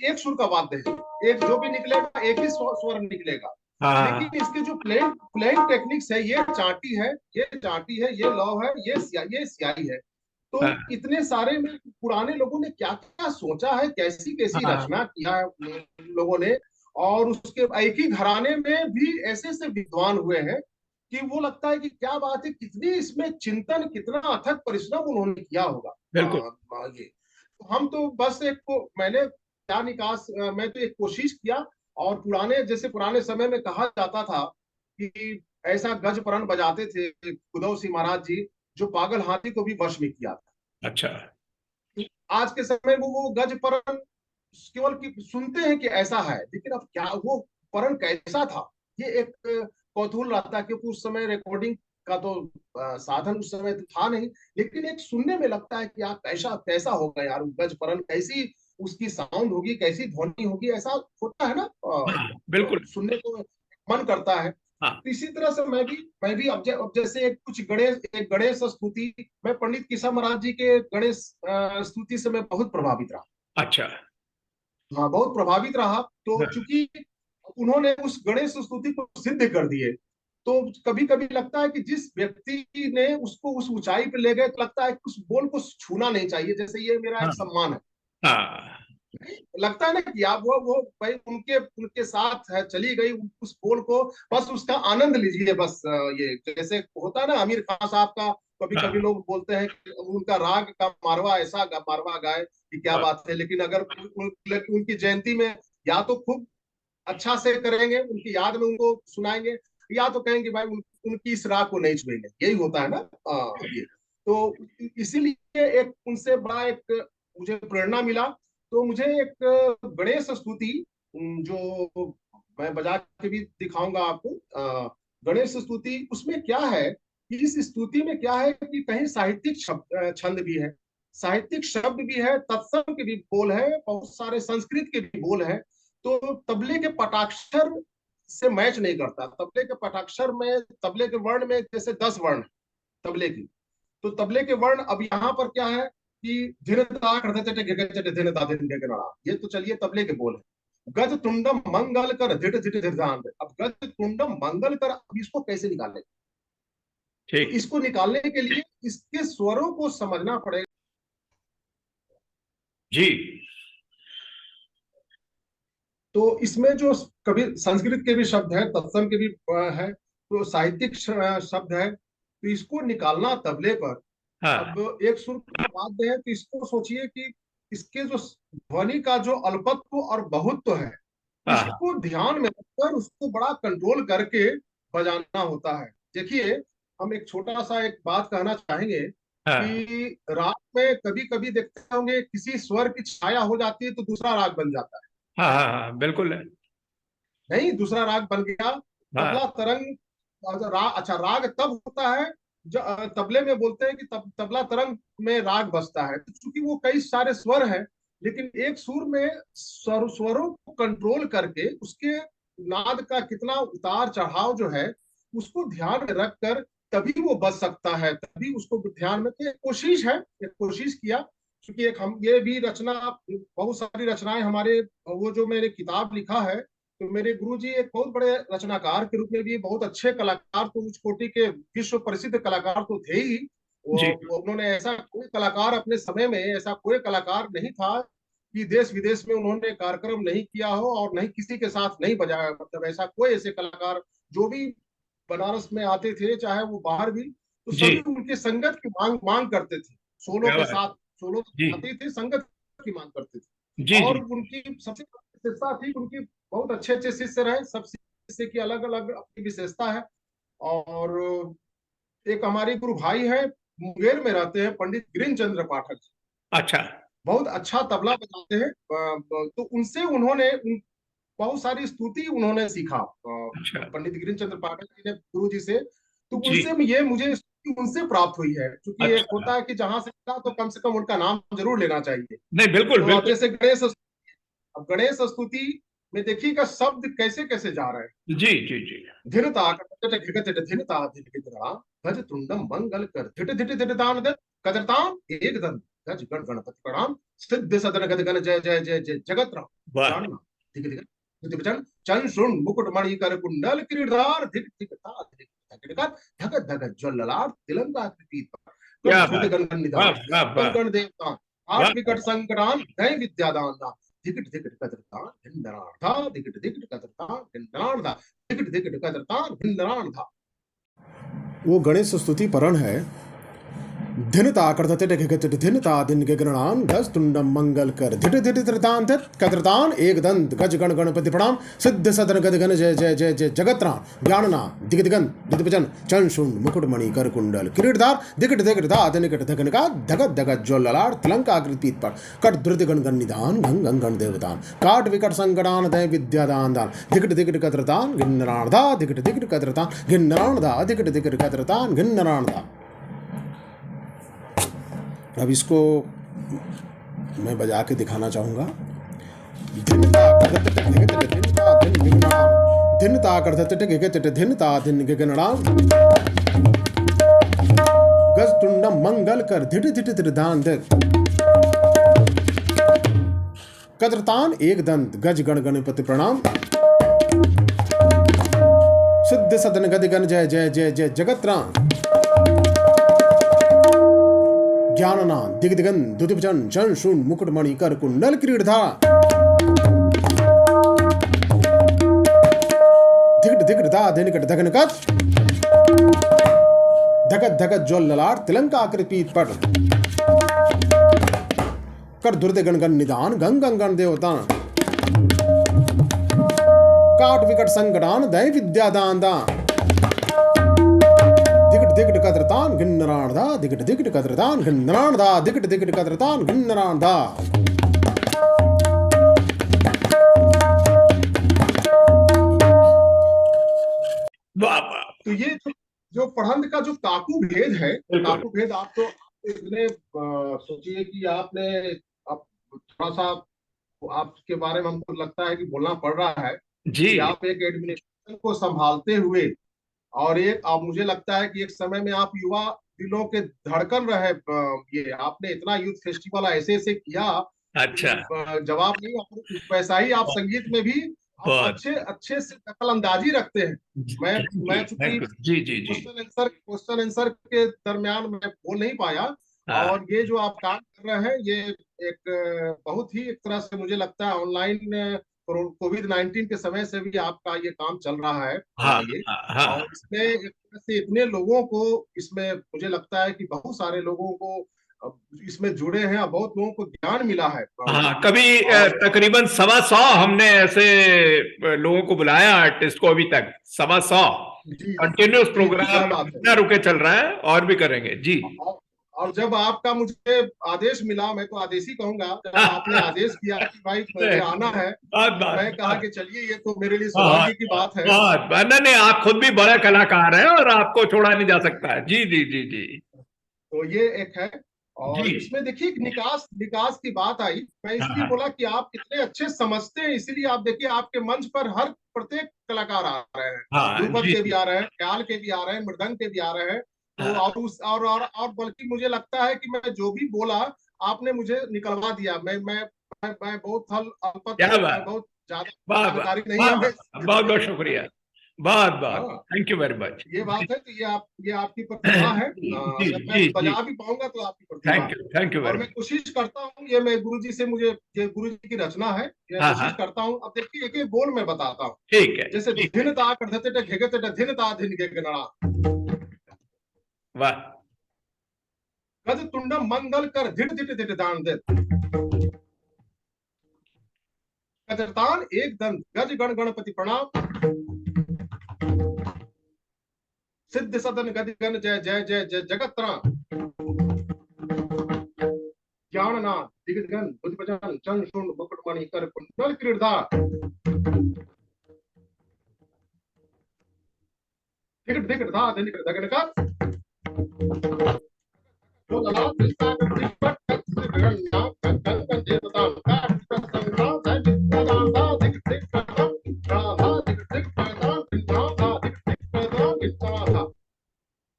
एक सुर का वाद्य है, एक जो भी निकलेगा एक ही स्वर निकलेगा। हाँ। लेकिन इसके जो प्लेइंग टेक्निक्स है, ये चाटी है, ये लौ है, ये सियाई है। तो हाँ इतने सारे में पुराने लोगों ने क्या क्या सोचा है, कैसी कैसी हाँ। रचना किया है लोगों ने। और उसके एक ही घराने में भी ऐसे ऐसे विद्वान हुए हैं कि वो लगता है कि क्या बात है, कितनी इसमें चिंतन, कितना अथक परिश्रम उन्होंने किया होगा। बिल्कुल। ये तो हम तो बस मैंने क्या निकास, मैं तो एक कोशिश किया। और पुराने समय में कहा जाता था कि ऐसा गज परण बजाते थे खुदौ सिंह महाराज जी, जो पागल हाथी को भी वश में किया था। अच्छा। आज के समय में वो गज परण केवल सुनते हैं कि ऐसा है, लेकिन अब क्या वो परण कैसा था, ये एक कौतूहल रहता है, क्योंकि उस समय रिकॉर्डिंग का तो साधन उस समय तो था नहीं। लेकिन एक सुनने में लगता है कि यार कैसा कैसा होगा यार गज परण, कैसी उसकी साउंड होगी, कैसी ध्वनि होगी, ऐसा होता है ना। हाँ बिल्कुल। सुनने को मन करता है। हाँ। तो इसी तरह से मैं भी अब जैसे एक गणेश स्तुति, मैं पंडित किशोर महाराज जी के गणेश स्तुति से मैं बहुत प्रभावित रहा। अच्छा। हाँ, बहुत प्रभावित रहा। तो चूंकि उन्होंने उस गणेश स्तुति को सिद्ध कर दिए, तो कभी कभी लगता है कि जिस व्यक्ति ने उसको उस ऊंचाई पे ले गए, तो लगता है कि उस बोल को छूना नहीं चाहिए, जैसे ये मेरा एक सम्मान है। हाँ। लगता है ना कि आप वो भाई उनके उनके साथ है, चली गई उस बोल को, बस उसका आनंद लीजिए। बस ये जैसे होता है ना आमिर खान साहब का, कभी कभी लोग बोलते हैं कि उनका राग का मारवा ऐसा मारवा गाए कि क्या बात है। लेकिन अगर उनकी जयंती में या तो खूब अच्छा से करेंगे, उनकी याद में उनको सुनाएंगे, या तो कहेंगे भाई उनकी इस राग को नहीं छुएंगे। यही होता है ना। ये तो इसीलिए एक उनसे बड़ा एक मुझे प्रेरणा मिला। तो मुझे एक गणेश स्तुति, जो मैं बजा के भी दिखाऊंगा आपको, गणेश स्तुति, उसमें क्या है कि इस स्तुति में क्या है कि कहीं साहित्यिक छंद भी है, साहित्यिक शब्द भी है, तत्सम के भी बोल है, बहुत सारे संस्कृत के भी बोल है। तो तबले के पटाक्षर से मैच नहीं करता। तबले के पटाक्षर में, तबले के वर्ण में जैसे 10 वर्ण तबले की, तो तबले के वर्ण अब यहाँ पर क्या है, कि धिन ता करते चटे गिगे चटे धिन ता धिन गिगे गणा, ये तो चलिए तबले के बोल है। गज तुंडम मंगल कर धिट धिट धिरधान। अब गज तुंडम मंगल कर, अब इसको कैसे निकालें? तो ठीक। इसको निकालने के लिए इसके स्वरों को समझना पड़ेगा। जी। तो इसमें जो कभी संस्कृत के भी शब्द है, तत्सम के भी है, तो साहित्यिक शब्द है, तो इसको निकालना तबले पर। हाँ अब एक सुर का वाद्य है, तो इसको सोचिए कि इसके जो ध्वनि का जो अल्पत्व और बहुत्व है, हाँ इसको ध्यान में रखकर उसको बड़ा कंट्रोल करके बजाना होता है। देखिए, हम एक छोटा सा एक बात कहना चाहेंगे हाँ कि राग में कभी कभी देखते होंगे किसी स्वर की छाया हो जाती है तो दूसरा राग बन जाता है। हाँ हाँ हाँ, बिल्कुल है। नहीं, दूसरा राग बन गया। हाँ तबला तरंग अच्छा, राग तब होता है जब तबले में बोलते हैं कि तबला तरंग में राग बजता है, तो चूंकि वो कई सारे स्वर हैं, लेकिन एक सुर में स्वरों को कंट्रोल करके उसके नाद का कितना उतार चढ़ाव जो है उसको ध्यान में रखकर तभी वो बज सकता है, तभी उसको ध्यान में, तो एक कोशिश है, एक कोशिश किया। क्योंकि एक हम ये भी रचना, बहुत सारी रचनाएं हमारे, वो जो मैंने किताब लिखा है, तो मेरे गुरुजी एक बहुत बड़े रचनाकार के रूप में भी बहुत अच्छे कलाकार, तो उस कोटि के विश्व प्रसिद्ध कलाकार तो थे ही। जी उन्होंने ऐसा कोई कलाकार अपने समय में, ऐसा कोई कलाकार नहीं था कि देश विदेश में उन्होंने कार्यक्रम नहीं किया हो और नहीं किसी के साथ नहीं बजाया। मतलब ऐसा कोई ऐसे कलाकार जो भी बनारस में आते थे, चाहे वो बाहर भी, तो जी। सभी उनके संगत की मांग मांग करते थे। सोलो क्या के बात। साथ, सोलो जी आते थे, संगत की मांग करते थे। जी और जी। उनकी सबसे विशेषता थी, उनकी बहुत अच्छे अच्छे शिष्य रहे, सब शिष्य की अलग अलग अपनी विशेषता है। और एक हमारे गुरु भाई हैं, मुंगेर में रहते हैं, पंडित गिरिन चंद्र पाठक जी, अच्छा बहुत अच्छा तबला बजाते हैं। तो उनसे उन्होंने बहुत सारी स्तुति उन्होंने सीखा, अच्छा। पंडित गिरिन चंद्र पाठक जी ने गुरु जी से। तो जी। उनसे ये मुझे स्तुति उनसे प्राप्त हुई है, क्योंकि एक अच्छा। होता है कि जहां से मिला तो कम से कम उनका नाम जरूर लेना चाहिए। नहीं बिल्कुल तो अब बिल्कुल। जैसे अब गणेश स्तुति में देखिएगा शब्द कैसे कैसे जा रहे हैं। जी जी जी। धिनता धिनता धिनता गज तुंडम मंगल कर धिट धिट धिट दान दे कदरतान एक दन गज गण गणपति प्रणाम सिद्ध सदन गद गण जय जय जय जय जगत राम वाह। जानना दिग दिग दिग विजन चन सुन मुकुट मणि कर कुंडल किरीटार धिक धिक ता धिक धिक धक धक ज्वललाट तिलंगा कृति कर क्या धृत बात। गण वाह निधान वाह गण वाह गण देवता वाह आठ विकट संकटान दय विद्यादान दा धिकट धिकट कदरता धिंदराधा धिकट धिकट कदरता धिंदराधा धिकट धिकट कदरता धिंदराधा। वो गणेश स्तुति परण है। धिनता करते धिनता दिन के गणनान गज तुंडम मंगल कर धिट धिट धिरतान धित कदरतान एक दंत गज गण गणपति प्रणाम सिद्ध सदन गद गण जय जय जय जय जगतराम ज्ञानना दिग दिगन दिग्विजन चन शुंड मुकुट मणि कर कुंडल किरीटधार दिगट दिगट धा दिनकट धगनका धगत धगत ज्वललाट तिलंका कृति पर कट धृत गण गण निधान गंग गंग गण देवतान काट विकट संकटान दय विद्यादान दान दिगट दिगट कदरतान गिन्नराण धा दिगट दिगट कदरतान गिन्नराण धा दिगट दिगट कदरतान गिन्नराण धा। अब इसको मैं बजा के दिखाना चाहूंगा। धिनता करते धिनता दिन गगनराम गज तुंडम मंगल कर धिट धिट धिरदान दे कदरतान एक दंत गज गण गणपति प्रणाम सिद्ध सदन गद गण जय जय जय जय जगतराम ज्ञानना दिगदिगन दुतिपचन चन शुन मुकुट मणि कर कुंडल किरीटधा दिगट दिगट धा दिनकट धगनकत धगत धगत ज्वललाट तिलंका कृति पर कर दुर्दे गण गण निदान गंग गंग गण देवता काट विकट संकटान दय विद्यादान दा दिगट दिगट कदरतान गिन्नराण दा दिगट दिगट कदरतान गिन्नराण दा दिगट दिगट कदरतान गिन्नराण दा। वाह वाह। तो ये जो पढ़ंद का जो काकू भेद है, काकू भेद आप तो इतने सोचिए कि आपने आप थोड़ा सा आपके बारे में हमको लगता है कि बोलना पड़ रहा है जी कि आप एक एडमिनिस्ट्रेशन को संभालते हुए और एक आप मुझे लगता है कि एक समय में आप युवा दिलों के धड़कन रहे। ये आपने इतना यूथ फेस्टिवल ऐसे ऐसे किया अच्छा। कि जवाब नहीं। और वैसा ही आप संगीत में भी आप बहुत। अच्छे अच्छे से दखल अंदाजी रखते हैं। मैं थैंक यू, मैं चूंकि थैंक यू। जी जी जी। क्वेश्चन आंसर के दरमियान मैं बोल नहीं पाया। हाँ और ये जो आप काम कर रहे हैं, ये एक बहुत ही एक तरह से मुझे लगता है ऑनलाइन कोविड-19 के समय से भी आपका ये काम चल रहा है। हाँ ये हाँ हाँ। और इसमें एक तरह से इतने लोगों को इसमें मुझे लगता है कि बहुत सारे लोगों को इसमें जुड़े हैं और बहुत लोगों को ज्ञान मिला है। हाँ, कभी और तकरीबन 125 हमने ऐसे लोगों को बुलाया आर्टिस्ट को, अभी तक 125 जी कंटिन्यूस जी जी, प्रोग्राम क्या बात है। बिना रुके चल रहा है, और भी करेंगे जी। और और जब आपका मुझे आदेश मिला, मैं तो आदेश ही कहूंगा, जब आपने आदेश किया कि भाई मुझे आना है, बहुत तो मैं बहुत कहा कि चलिए ये तो मेरे लिए बहुत सौभाग्य की बात है। बहुत नहीं नहीं, आप खुद भी बड़े कलाकार हैं और आपको छोड़ा नहीं जा सकता है। जी जी जी जी तो ये एक है। जी। और इसमें देखिए एक निकास निकास की बात आई। मैं हाँ इसलिए हाँ बोला कि आप इतने अच्छे समझते हैं, इसीलिए आप देखिए आपके मंच पर हर प्रत्येक कलाकार आ रहे हैं। हाँ ध्रुपद जी के भी जी। आ रहे हैं, ख्याल के भी आ रहे हैं, मृदंग के भी आ रहे हैं। तो हाँ, और उस और बल्कि मुझे लगता है कि मैं जो भी बोला आपने मुझे निकलवा दिया। मैं बहुत क्या अल्पत्र, मैं बात। बहुत ज्यादा वाह वाह जानकारी नहीं है वाह, मैं बहुत बहुत शुक्रिया। बहुत बहुत हाँ, थैंक यू वेरी मच। ये बात है। तो ये आपकी प्रतिभा है। जी अगर मैं जी जी। बजा भी पाऊंगा तो आपकी प्रतिभा है। थैंक यू और वेरी मैं मच। कोशिश करता हूँ, ये मैं गुरु जी से मुझे ये गुरु जी की रचना है, मैं हाँ कोशिश हाँ करता हूँ। अब देखिए एक एक बोल मैं बताता हूँ। ठीक है जैसे ठीक है। धिन ता करधते घेगते धिन ता धिन के गणा वाह गज तुंडम मंगल कर धिट धिट धिट दान दे गजतान एक दंत गज गण गणपति प्रणाम सिद्ध सदन गद गण जय जय जय जय जगत ज्ञाननाथ दिग्गन बुद्धिभजन चंद शूर्ण मुकुटमणि कर कुंडल किरीटधार टिकट टिकट धा दिन दगन का जो लला दिशा कर टिकट तक से गणना कंकन कंन देवता का संता सज प्रदान धा टिकट टिकट धा धा टिकट टिकट धा धा धा टिकट टिकट धा गिनता था।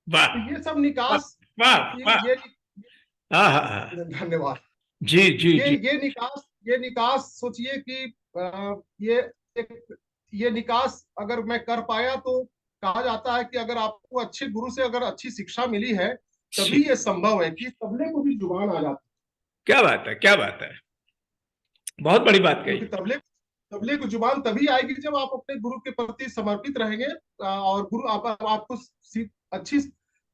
वाह तो ये सब निकास, वाह वाह। ये हाँ हाँ हाँ। धन्यवाद। जी जी ये जी। ये निकास सोचिए कि ये एक ये निकास अगर मैं कर पाया तो कहा जाता है कि अगर आपको अच्छे गुरु से अगर अच्छी शिक्षा मिली है जी, तभी ये संभव है कि तबले को भी जुबान आ जाती क्या बात है, क्या बात है। बहुत बड़ी बात है। कही। क्योंकि तबले तबले को जुबान तभी आएगी जब आप अपने गुरु के प्रति समर्पित रहेंगे। और गुरु आपको अच्छी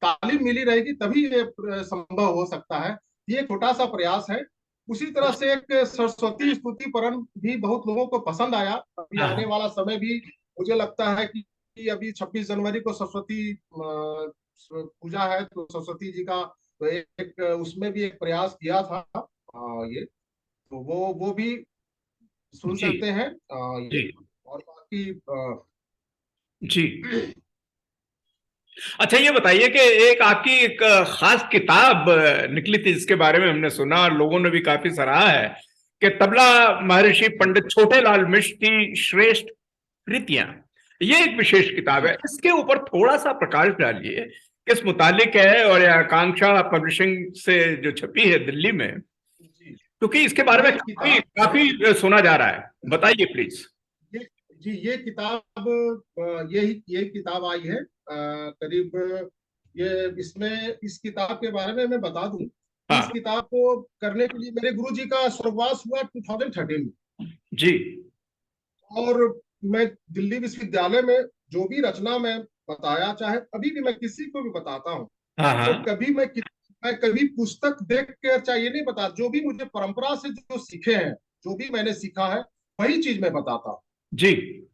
तालीम मिली रहेगी, तभी ये संभव हो सकता है। ये छोटा सा प्रयास है। उसी तरह से एक सरस्वती स्तुति परम भी बहुत लोगों को पसंद आया। अभी हाँ आने हाँ वाला समय भी मुझे लगता है कि अभी 26 जनवरी को सरस्वती पूजा है, तो सरस्वती जी का तो एक उसमें भी एक प्रयास किया था। ये तो वो भी सुन जी सकते हैं। जी ये और बाकी जी। अच्छा ये बताइए कि एक आपकी एक खास किताब निकली थी जिसके बारे में हमने सुना और लोगों ने भी काफी सराहा है, कि तबला महर्षि पंडित छोटेलाल मिश्र की श्रेष्ठ कृतियां। ये एक विशेष किताब है, इसके ऊपर थोड़ा सा प्रकाश डालिए, किस मुतालिक है, और ये आकांक्षा पब्लिशिंग से जो छपी है दिल्ली में, जी, क्योंकि इसके बारे में ये काफी किताब काफी सुना जा रहा है। बताइए प्लीज। ये जी ये किताब ये किताब आई है करीब ये इसमें इस किताब के बारे में मैं बता दूं कि इस हाँ किताब को करने के लिए मेरे गुरु जी का स्वर्गवास हुआ 2013 में। जी। और मैं दिल्ली विश्वविद्यालय में जो भी रचना मैं बताया, चाहे अभी भी मैं किसी को भी बताता हूँ, हाँ तो हाँ कभी मैं कभी पुस्तक देख कर चाहे ये नहीं बता, जो भी मुझे परंपरा से जो सीखे हैं, जो भी मैंने सीखा है वही चीज मैं बताता हूँ। जी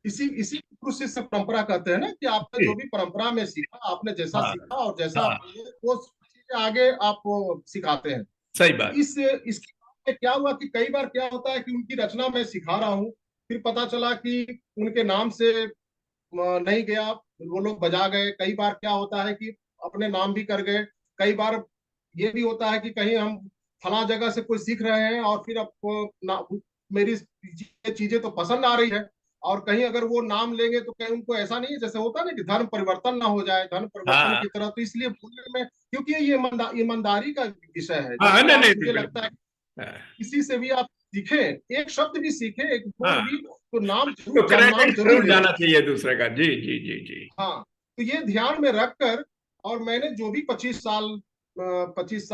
इसी इसी गुरु शिष्य परंपरा कहते हैं ना, कि आपने जी। जो भी परंपरा में सीखा, आपने जैसा हाँ सीखा और जैसा हाँ आपने वो चीजें आगे आप सिखाते हैं। सही तो बात। इस किताब में क्या हुआ कि कई बार क्या होता है कि उनकी रचना मैं सिखा रहा हूँ, फिर पता चला कि उनके नाम से नहीं गया, वो लोग बजा गए। कई बार क्या होता है कि अपने नाम भी कर गए। कई बार ये भी होता है कि कहीं हम फला जगह से कोई सीख रहे हैं और फिर अब मेरी ये चीजें तो पसंद आ रही है और कहीं अगर वो नाम लेंगे तो कहीं उनको ऐसा नहीं है जैसे होता है ना कि धर्म परिवर्तन ना हो जाए, धर्म परिवर्तन हाँ की तरह, तो इसलिए बोलने में, क्योंकि ये ईमानदारी का विषय है। हाँ, जब भी नहीं आप, नहीं मुझे नहीं, लगता है हाँ किसी से भी आप सीखे, एक शब्द भी सीखे, एक बोल हाँ, भी, तो नाम तो जरूर नाम क्रेडिट जरूर जरूर लेना। जाना चाहिए दूसरे का। जी जी जी जी। हाँ, तो ये ध्यान में रखकर, और मैंने जो भी 25 साल 26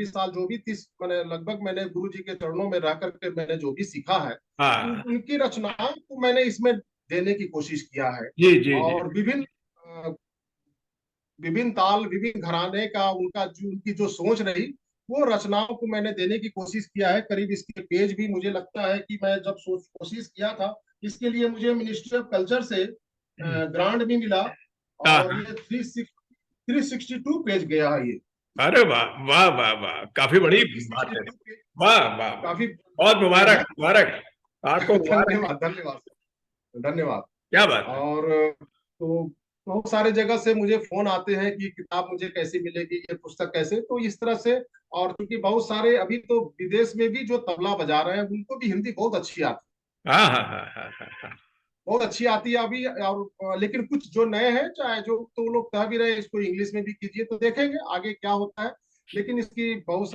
साल जो भी 30, मैंने लगभग मैंने गुरु जी के चरणों में रह करके मैंने जो भी सीखा है, हाँ उनकी रचनाओं को मैंने इसमें देने की कोशिश किया है। जी जी जी। और विभिन्न ताल, विभिन्न घराने का उनका जो, उनकी जो सोच रही, वो रचनाओं को मैंने देने की कोशिश किया है। करीब इसके पेज भी, मुझे लगता है कि मैं जब कोशिश किया था, इसके लिए मुझे मिनिस्ट्री ऑफ कल्चर से ग्रांट भी मिला, हाँ और हाँ। ये 362 पेज गया है ये। अरे वाह वाह वाह वाह, काफी बड़ी बात है। 362 पेज वाह वाह वाह, काफी बहुत है। मुबारक मुबारक, आपको मुबारक। धन्यवाद धन्यवाद धन्यवाद। क्या बात है। और तो बहुत सारे जगह से मुझे फोन आते हैं कि किताब मुझे कैसे मिलेगी, ये पुस्तक कैसे, तो इस तरह से। और क्योंकि बहुत सारे अभी तो विदेश में भी जो तबला बजा रहे हैं, उनको भी हिंदी बहुत अच्छी आती हाँ हाँ हाँ हाँ हाँ हाँ। है, बहुत अच्छी आती है अभी। और लेकिन कुछ जो नए हैं, चाहे जो, तो वो लोग कह भी रहे हैं इसको इंग्लिश में भी कीजिए, तो देखेंगे आगे क्या होता है। लेकिन इसकी बहुत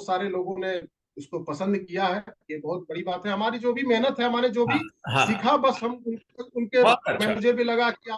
सारे लोगों ने इसको पसंद किया है, ये बहुत बड़ी बात है। हमारी जो भी मेहनत है, हमारे जो हाँ भी हाँ हाँ, सीखा, बस हम उनके, बहुत अच्छा। मुझे भी लगा कि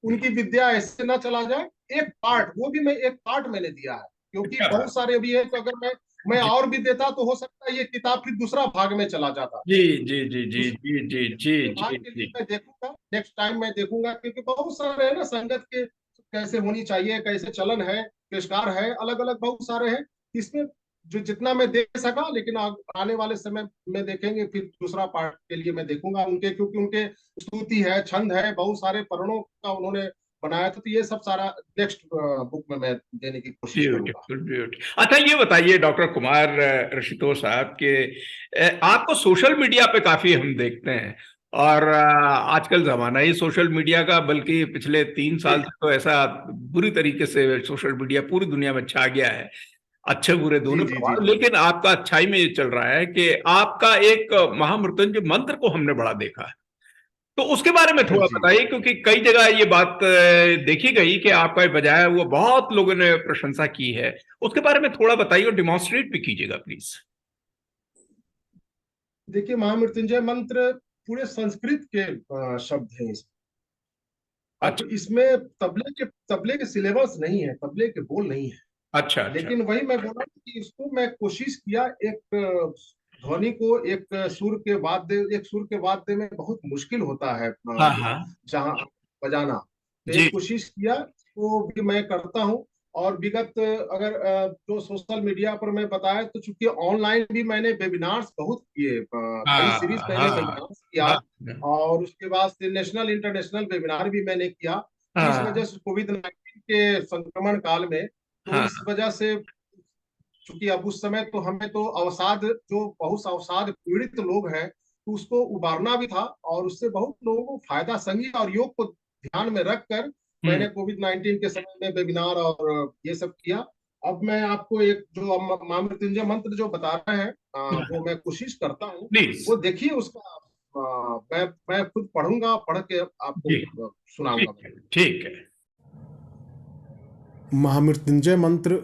उनकी विद्या ऐसे ना चला जाए। एक पार्ट, वो भी मैं एक पार्ट मैंने दिया है, क्योंकि क्या बात। बहुत सारे अभी है, तो अगर मैं जी और भी देता तो हो सकता है ये किताब फिर दूसरा भाग में चला जाता। जी जी जी जी जी जी जी विभाग जी के लिए जी। मैं देखूंगा, नेक्स्ट टाइम मैं देखूंगा, क्योंकि बहुत सारे है ना संगत के, कैसे होनी चाहिए, कैसे चलन है, पेशकार है, अलग अलग बहुत सारे हैं। इसमें जो जितना मैं दे सका, लेकिन आने वाले समय में देखेंगे, फिर दूसरा पार्ट के लिए मैं देखूंगा उनके, क्योंकि उनके स्तुति है, छंद है, बहुत सारे परणों का उन्होंने बनाया था, तो ये सब सारा नेक्स्ट बुक में मैं देने की कोशिश करूंगा। Beautiful beautiful. अच्छा ये बताइए डॉक्टर कुमार ऋषितोष साहब के, आपको सोशल मीडिया पे काफी हम देखते हैं, और आजकल जमाना ही सोशल मीडिया का, बल्कि पिछले 3 साल से तो ऐसा बुरी तरीके से सोशल मीडिया पूरी दुनिया में छा गया है, अच्छे बुरे जी दोनों जी जी प्रभाव। जी। लेकिन आपका अच्छाई में ये चल रहा है कि आपका एक महामृत्युंजय मंत्र को हमने बड़ा देखा है, तो उसके बारे में थोड़ा जी। बताइए, क्योंकि कई जगह ये बात देखी गई कि आपका बजाया हुआ बहुत लोगों ने प्रशंसा की है। उसके बारे में थोड़ा बताइए और डिमॉन्स्ट्रेट भी कीजिएगा प्लीज। देखिए, महामृत्युंजय मंत्र पूरे संस्कृत के शब्द हैं इसमें। अब अच्छा इसमें तबले के सिलेबस नहीं है, तबले के बोल नहीं है। अच्छा अच्छा। लेकिन वही मैं बोला कि इसको मैं कोशिश किया, एक ध्वनि को एक सुर के वाद्य में बहुत मुश्किल होता है, हाँ हाँ। जहाँ बजाना, तो जी एक कोशिश किया, वो भी मैं करता हूँ। और विगत अगर जो सोशल मीडिया पर मैं बताया, तो चूंकि ऑनलाइन भी मैंने वेबिनार्स बहुत किए, कई हाँ सीरीज मैंने हाँ वेबिनार्स किया। हाँ और उसके बाद से नेशनल इंटरनेशनल वेबिनार भी मैंने किया। तो इस हाँ वजह से कोविड-19 के संक्रमण काल में, तो हाँ। इस वजह से, चूंकि अब उस समय तो हमें तो अवसाद, जो बहुत अवसाद पीड़ित लोग हैं, तो उसको उबारना भी था, और उससे बहुत लोगों को फायदा, संगीत और योग को ध्यान में रखकर हम्म। मैंने कोविड-19 के समय में वेबिनार और ये सब किया। अब मैं आपको एक जो महामृत्युंजय मंत्र जो बता रहे हैं, वो मैं कोशिश करता हूँ, प्लीज। वो देखिए उसका, मैं खुद पढ़ूंगा, पढ़ के आपको जी सुनाऊंगा। ठीक है ठीक है। महामृत्युंजय मंत्र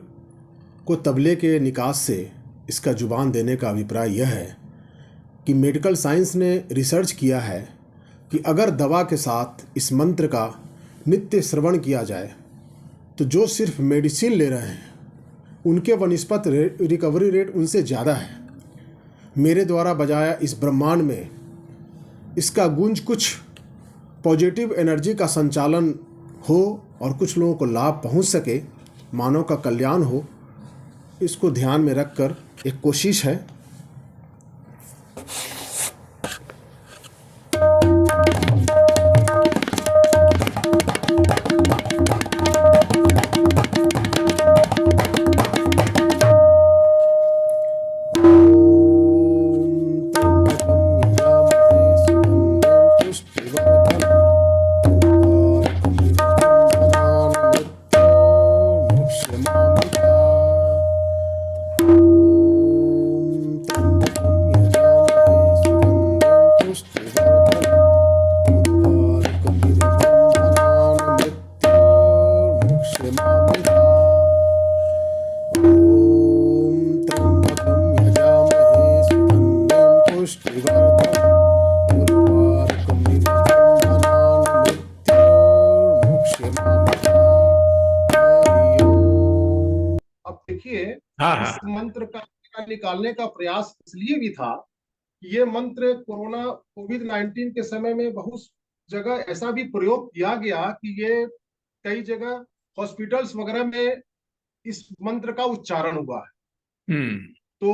को तबले के निकास से इसका जुबान देने का अभिप्राय यह है कि मेडिकल साइंस ने रिसर्च किया है कि अगर दवा के साथ इस मंत्र का नित्य श्रवण किया जाए, तो जो सिर्फ मेडिसिन ले रहे हैं उनके वनिस्पत रिकवरी रेट उनसे ज़्यादा है। मेरे द्वारा बजाया इस ब्रह्मांड में इसका गूंज कुछ पॉजिटिव एनर्जी का संचालन हो और कुछ लोगों को लाभ पहुंच सके, मानव का कल्याण हो, इसको ध्यान में रखकर एक कोशिश है। मंत्र का निकालने का प्रयास इसलिए भी था कि ये मंत्र कोविड-19 के समय में बहुत जगह ऐसा भी प्रयोग किया गया कि ये कई जगह हॉस्पिटल्स वगैरह में इस मंत्र का उच्चारण हुआ है। तो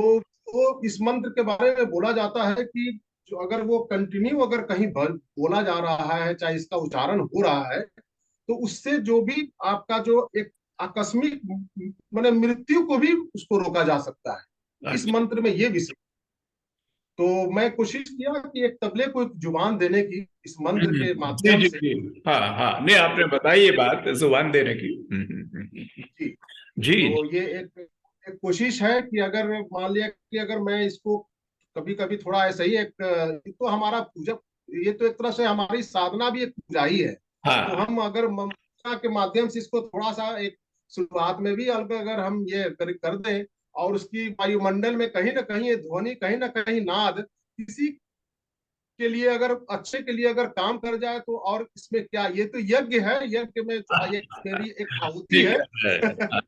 वो इस मंत्र के बारे में बोला जाता है कि जो अगर वो कंटिन्यू अगर कहीं बोला जा रहा है, चाहे इसका उच्चारण हो रहा है, तो उससे जो भी आपका जो एक आकस्मिक माने मृत्यु को भी उसको रोका जा सकता है। इस मंत्र में ये विषय, तो मैं कोशिश किया कि एक तबले को एक जुबान देने की इस मंत्र के जी माध्यम जी से। जी, हाँ हाँ, नहीं आपने बताई ये बात जुबान देने की। जी, जी तो ये एक कोशिश है कि अगर मान लिया कि अगर मैं इसको कभी कभी थोड़ा ऐसा ही तो हमारा पूजा, ये तो एक तरह से हमारी साधना भी एक पूजा ही है। तो हाँ हम अगर पूजा के माध्यम से इसको थोड़ा सा एक शुरुआत में भी अगर हम ये कर दें और उसकी वायुमंडल में कहीं ना कहीं ये ध्वनि, कहीं ना कहीं नाद किसी के लिए अगर अच्छे के लिए अगर काम कर जाए तो और इसमें क्या, ये तो यज्ञ है, यज्ञ में ये मेरी एक आहुति ठीक है। है,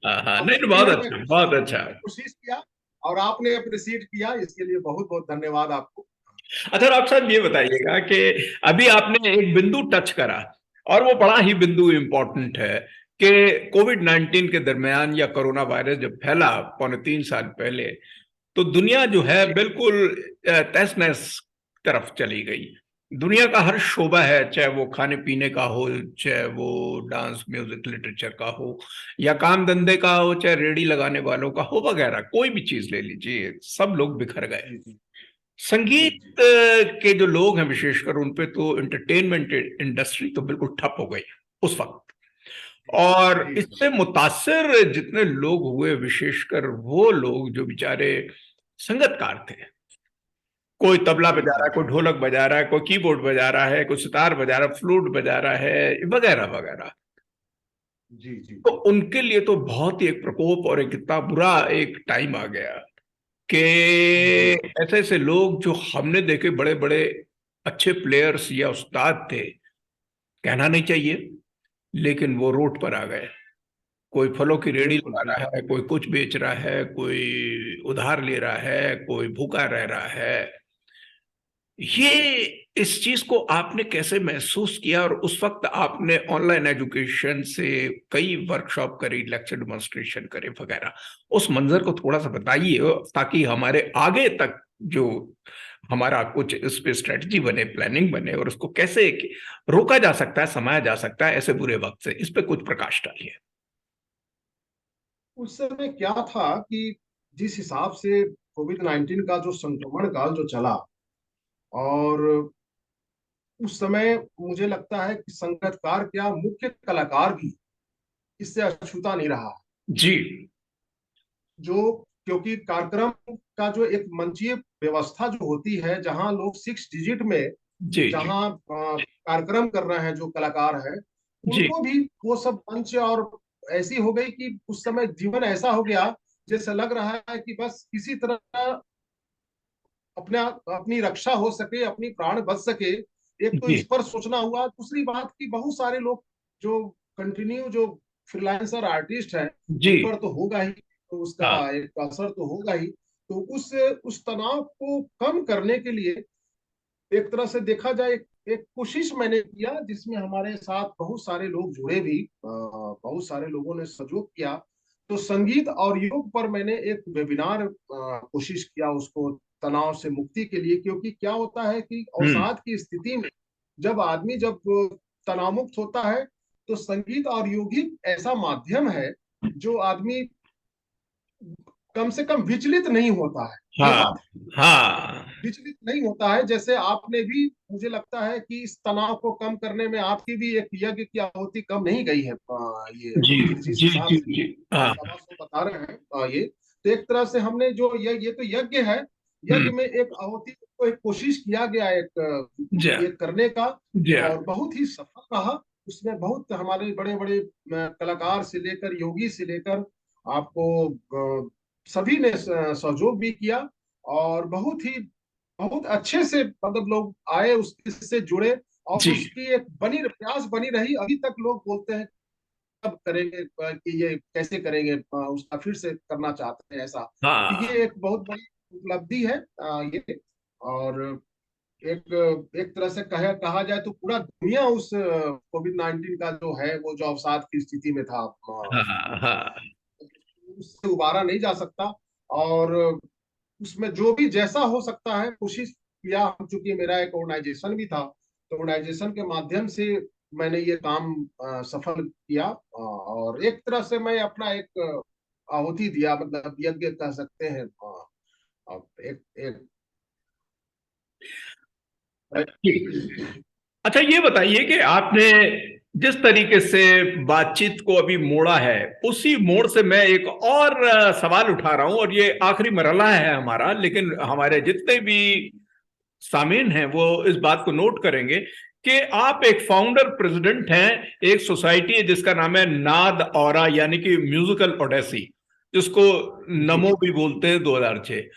हाँ हाँ, नहीं आहुति बहुत है, मैं अच्छा, बहुत अच्छा। कोशिश किया और आपने अप्रिशिएट किया, इसके लिए बहुत बहुत धन्यवाद आपको। अच्छा डॉक्टर साहब, ये बताइएगा कि अभी आपने एक बिंदु टच करा और वो बड़ा ही बिंदु इंपॉर्टेंट है कि कोविड-19 के दरमियान या कोरोना वायरस जब फैला 3.25 साल पहले, तो दुनिया जो है बिल्कुल तहस नहस तरफ चली गई। दुनिया का हर शोबा है, चाहे वो खाने पीने का हो, चाहे वो डांस म्यूजिक लिटरेचर का हो, या काम धंधे का हो, चाहे रेडी लगाने वालों का हो, वगैरह कोई भी चीज ले लीजिए, सब लोग बिखर गए। जी जी संगीत जी के जो लोग हैं विशेषकर, उन पे तो एंटरटेनमेंट इंडस्ट्री तो बिल्कुल ठप हो गई उस वक्त। और जी जी इससे मुतासिर जितने लोग हुए, विशेषकर वो लोग जो बेचारे संगतकार थे, कोई तबला जी बजा रहा जी है, कोई ढोलक बजा रहा है, कोई कीबोर्ड बजा रहा है, कोई सितार बजा रहा है, फ्लूट बजा रहा है, वगैरह वगैरह, जी जी तो उनके लिए तो बहुत ही एक प्रकोप और एक इतना बुरा एक टाइम आ गया कि जी ऐसे ऐसे लोग जो हमने देखे बड़े बड़े अच्छे प्लेयर्स या उस्ताद थे, कहना नहीं चाहिए, लेकिन वो रोड पर आ गए। कोई फलों की रेडी बिल्कुल लगा रहा बिल्कुल। है, कोई कुछ बेच रहा है, कोई उधार ले रहा है, कोई भूखा रह रहा है। ये इस चीज को आपने कैसे महसूस किया? और उस वक्त आपने ऑनलाइन एजुकेशन से कई वर्कशॉप करी, लेक्चर डेमोन्स्ट्रेशन करे वगैरह, उस मंजर को थोड़ा सा बताइए ताकि हमारे आगे तक जो हमारा कुछ इस पे स्ट्रेटजी बने, प्लानिंग बने, और उसको कैसे रोका जा सकता है, समाया जा सकता है ऐसे बुरे वक्त से, इस पे कुछ प्रकाश डालिए। उस समय क्या था कि जिस हिसाब से कोविड-19 का जो संक्रमण काल जो चला, और उस समय मुझे लगता है कि संगीतकार क्या, मुख्य कलाकार भी इससे अछूता नहीं रहा। जी जो क्योंकि कार्यक्रम का जो एक मंचीय व्यवस्था जो होती है, जहां लोग 6 डिजिट में जी जी जहां कार्यक्रम कर रहे हैं जो कलाकार हैं, जी उनको भी वो सब मंच, और ऐसी हो गई कि उस समय जीवन ऐसा हो गया जैसे लग रहा है कि बस किसी तरह अपना अपनी रक्षा हो सके, अपनी प्राण बच सके। एक तो जी इस पर सोचना हुआ, दूसरी बात की बहुत सारे लोग जो कंटिन्यू जो फ्रीलांसर आर्टिस्ट हैं, जी उन पर तो होगा ही, तो उसका हाँ एक असर तो होगा ही। तो उस तनाव को कम करने के लिए एक तरह से देखा जाए, एक कोशिश मैंने किया जिसमें हमारे साथ बहुत सारे लोग जुड़े भी, बहुत सारे लोगों ने सहयोग किया। तो संगीत और योग पर मैंने एक वेबिनार कोशिश किया उसको तनाव से मुक्ति के लिए, क्योंकि क्या होता है कि हम्म अवसाद की स्थिति में जब आदमी जब तनाव मुक्त होता है, तो संगीत और योग ही ऐसा माध्यम है जो आदमी कम से कम विचलित नहीं होता है। ये हाँ बात है, हाँ विचलित नहीं होता है। जैसे आपने भी, मुझे लगता है कि इस तनाव को कम करने में आपकी भी एक यज्ञ की आहुति कम नहीं गई है। ये जी जिस जी हिसाब जी से जी आप हाँ सभा को बता रहे हैं, ये तो एक तरह से हमने जो ये तो यज्ञ है, यज्ञ हम्म में एक आहुति को एक कोशिश किया गया जी ये करने का, जी और बहुत ही सफल रहा। उसमें बहुत हमारे बड़े बड़े कलाकार से लेकर योगी से लेकर आपको सभी ने सहयोग भी किया, और बहुत अच्छे से मतलब लोग आए, उससे जुड़े, और जी उसकी एक प्रयास बनी रही। अभी तक लोग बोलते हैं कब करेंगे, कि ये कैसे करेंगे, उसका फिर से करना चाहते हैं ऐसा। तो हाँ ये एक बहुत बड़ी उपलब्धि है ये। और एक एक तरह से कहा जाए तो पूरा दुनिया उस कोविड-19 का जो है वो जो अवसाद की स्थिति में था, हाँ हाँ। उससे उबारा नहीं जा सकता। और उसमें जो भी जैसा हो सकता है कोशिश किया। चूंकि मेरा एक ऑर्गेनाइजेशन भी था, तो ऑर्गेनाइजेशन के माध्यम से मैंने ये काम सफल किया। और एक तरह से मैं अपना एक आहुति दिया, मतलब यज्ञ कह सकते हैं। अब एक एक ठीक। अच्छा, ये बताइए कि आपने जिस तरीके से बातचीत को अभी मोड़ा है, उसी मोड़ से मैं एक और सवाल उठा रहा हूं, और ये आखिरी मरहला है हमारा, लेकिन हमारे जितने भी सामीन हैं वो इस बात को नोट करेंगे कि आप एक फाउंडर प्रेसिडेंट हैं। एक सोसाइटी है जिसका नाम है नाद औरा, यानी कि म्यूजिकल ओडेसी, जिसको जी। नमो भी बोलते हैं, 2006।